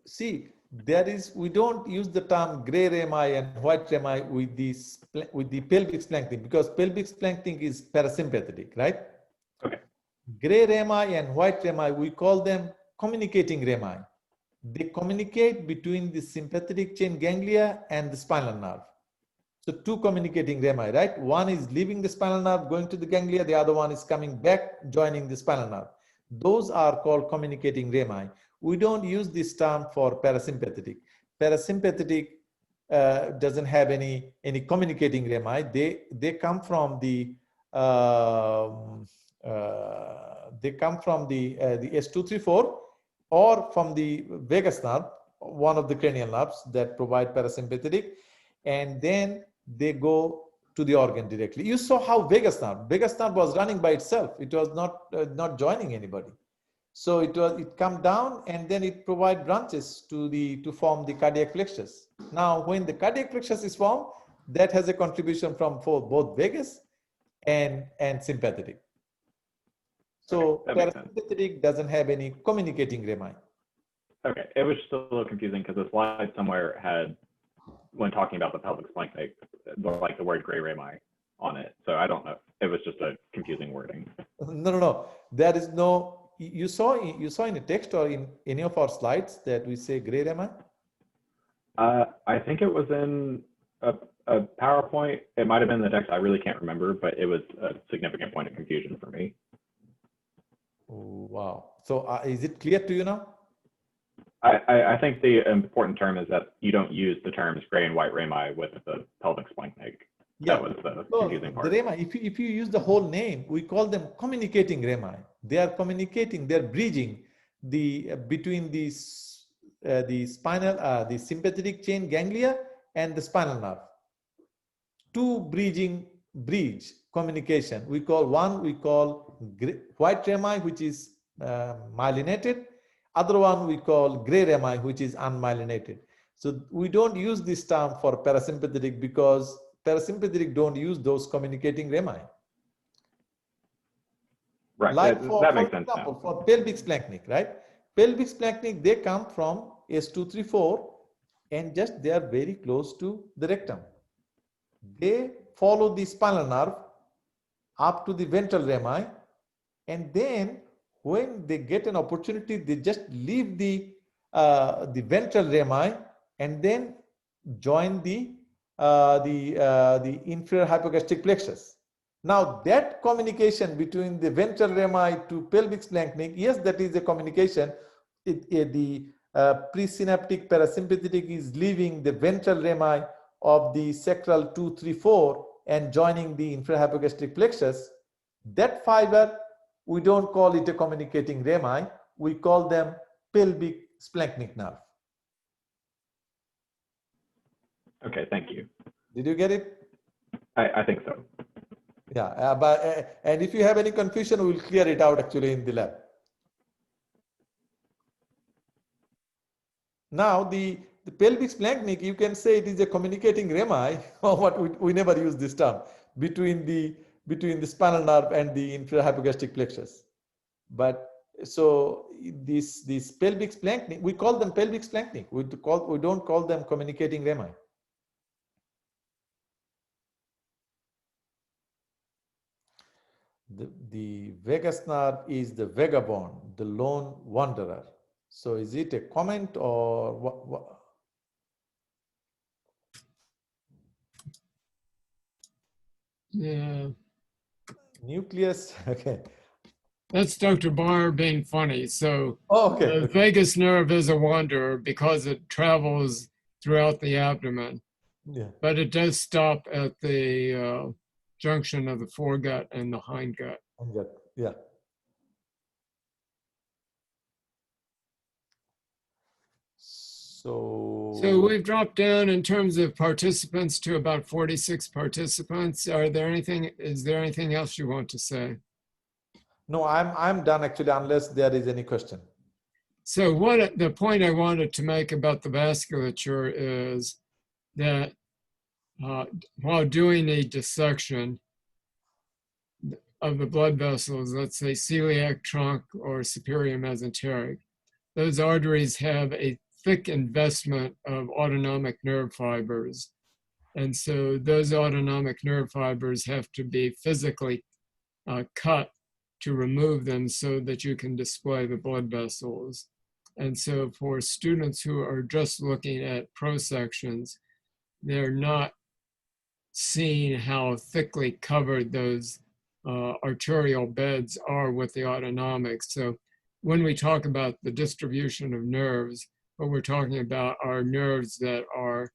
See, we don't use the term gray rami and white rami with the pelvic splanchnic, because pelvic splanchnic is parasympathetic, right? Okay. Gray rami and white rami, we call them communicating rami. They communicate between the sympathetic chain ganglia and the spinal nerve. So two communicating rami, right? One is leaving the spinal nerve, going to the ganglia. The other one is coming back, joining the spinal nerve. Those are called communicating rami. We don't use this term for parasympathetic. Parasympathetic, doesn't have any communicating rami. They come from the the S234 or from the vagus nerve, one of the cranial nerves that provide parasympathetic, and then they go to the organ directly. You saw how vagus nerve was running by itself. It was not joining anybody. So it come down and then it provide branches to form the cardiac plexus. Now, when the cardiac plexus is formed, that has a contribution from both vagus and sympathetic. So parasympathetic doesn't have any communicating rami. Okay, it was just a little confusing because the slide somewhere had, when talking about the pelvic splanchnic, like the word gray rami on it. So I don't know. It was just a confusing wording. No. There is no. You saw in the text or in any of our slides that we say gray rami? I think it was in a PowerPoint. It might have been the text. I really can't remember, but it was a significant point of confusion for me. Oh, wow. So is it clear to you now? I think the important term is that you don't use the terms gray and white rami with the pelvic splanchnic. Yeah. That was the confusing part. The rami, if you use the whole name, we call them communicating rami. They are communicating, they're bridging between the spinal, the sympathetic chain ganglia and the spinal nerve. Two bridge communication. We call white rami, which is myelinated. Other one we call gray rami, which is unmyelinated. So we don't use this term for parasympathetic because parasympathetic don't use those communicating rami. Right, like that makes sense example, now. for pelvic splanchnic, right? Pelvic splanchnic, they come from S234 and just they are very close to the rectum. They follow the spinal nerve up to the ventral rami, and then when they get an opportunity, they just leave the ventral rami and then join the inferior hypogastric plexus. Now that communication between the ventral rami to pelvic splanchnic, yes, that is a communication. The presynaptic parasympathetic is leaving the ventral rami of the sacral 234 and joining the inferior hypogastric plexus. That fiber, we don't call it a communicating rami. We call them pelvic splanchnic nerve. Okay, thank you. Did you get it? I think so. Yeah, and if you have any confusion, we will clear it out actually in the lab. Now the pelvic splanchnic, you can say it is a communicating rami, or what we never use this term, between the spinal nerve and the inferior hypogastric plexus. But so this pelvic splanchnic, we call them pelvic splanchnic. We don't call them communicating rami. The vagus nerve is the vagabond, the lone wanderer. So is it a comment or what? Yeah. Nucleus, okay. That's Dr. Barr being funny. So okay. The vagus nerve is a wanderer because it travels throughout the abdomen. Yeah. But it does stop at the junction of the foregut and the hindgut. Yeah. So we've dropped down in terms of participants to about 46 participants. Is there anything else you want to say? No, I'm done actually, unless there is any question. So the point I wanted to make about the vasculature is that while doing a dissection of the blood vessels, let's say celiac trunk or superior mesenteric, those arteries have a thick investment of autonomic nerve fibers. And so those autonomic nerve fibers have to be physically cut to remove them so that you can display the blood vessels. And so for students who are just looking at prosections, they're not seeing how thickly covered those arterial beds are with the autonomics. So when we talk about the distribution of nerves, what we're talking about are nerves that are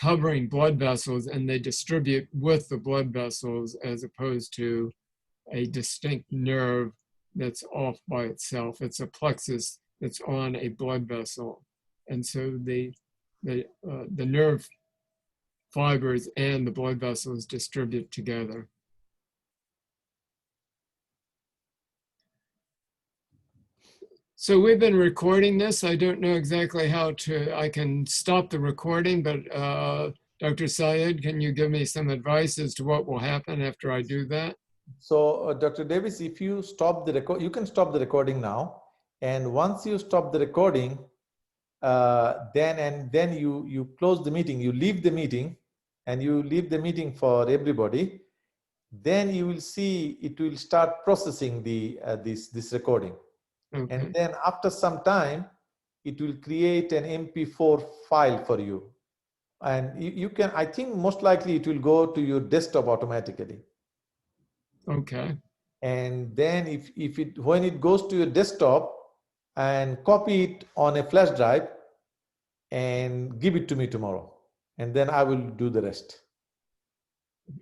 covering blood vessels, and they distribute with the blood vessels as opposed to a distinct nerve that's off by itself. It's a plexus that's on a blood vessel. And so the nerve fibers and the blood vessels distribute together. So we've been recording this. I don't know exactly how I can stop the recording, but Dr. Syed, can you give me some advice as to what will happen after I do that? So Dr. Davis, if you stop the record, you can stop the recording now. And once you stop the recording, then you close the meeting, you leave the meeting, and you leave the meeting for everybody. Then you will see it will start processing the this recording. Okay. And then after some time, it will create an MP4 file for you. And you can, I think most likely it will go to your desktop automatically. Okay. And then when it goes to your desktop, and copy it on a flash drive and give it to me tomorrow. And then I will do the rest.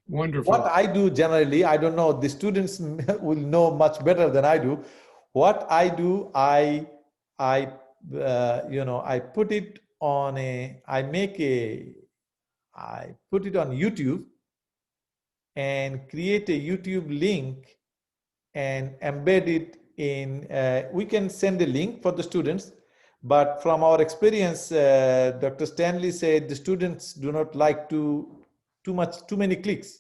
Wonderful. What I do generally, I don't know, the students will know much better than I do. What I do, I put it on I put it on YouTube and create a YouTube link and embed it in, we can send a link for the students, but from our experience, Dr. Stanley said the students do not like too many clicks.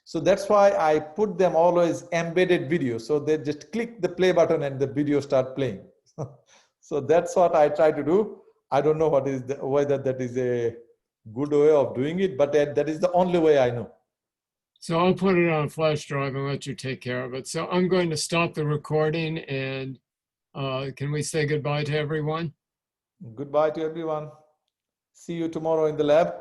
So that's why I put them always embedded video. So they just click the play button and the video start playing. So that's what I try to do. I don't know whether that is a good way of doing it, but that is the only way I know. So I'll put it on a flash drive and let you take care of it. So I'm going to stop the recording, and can we say goodbye to everyone? Goodbye to everyone. See you tomorrow in the lab.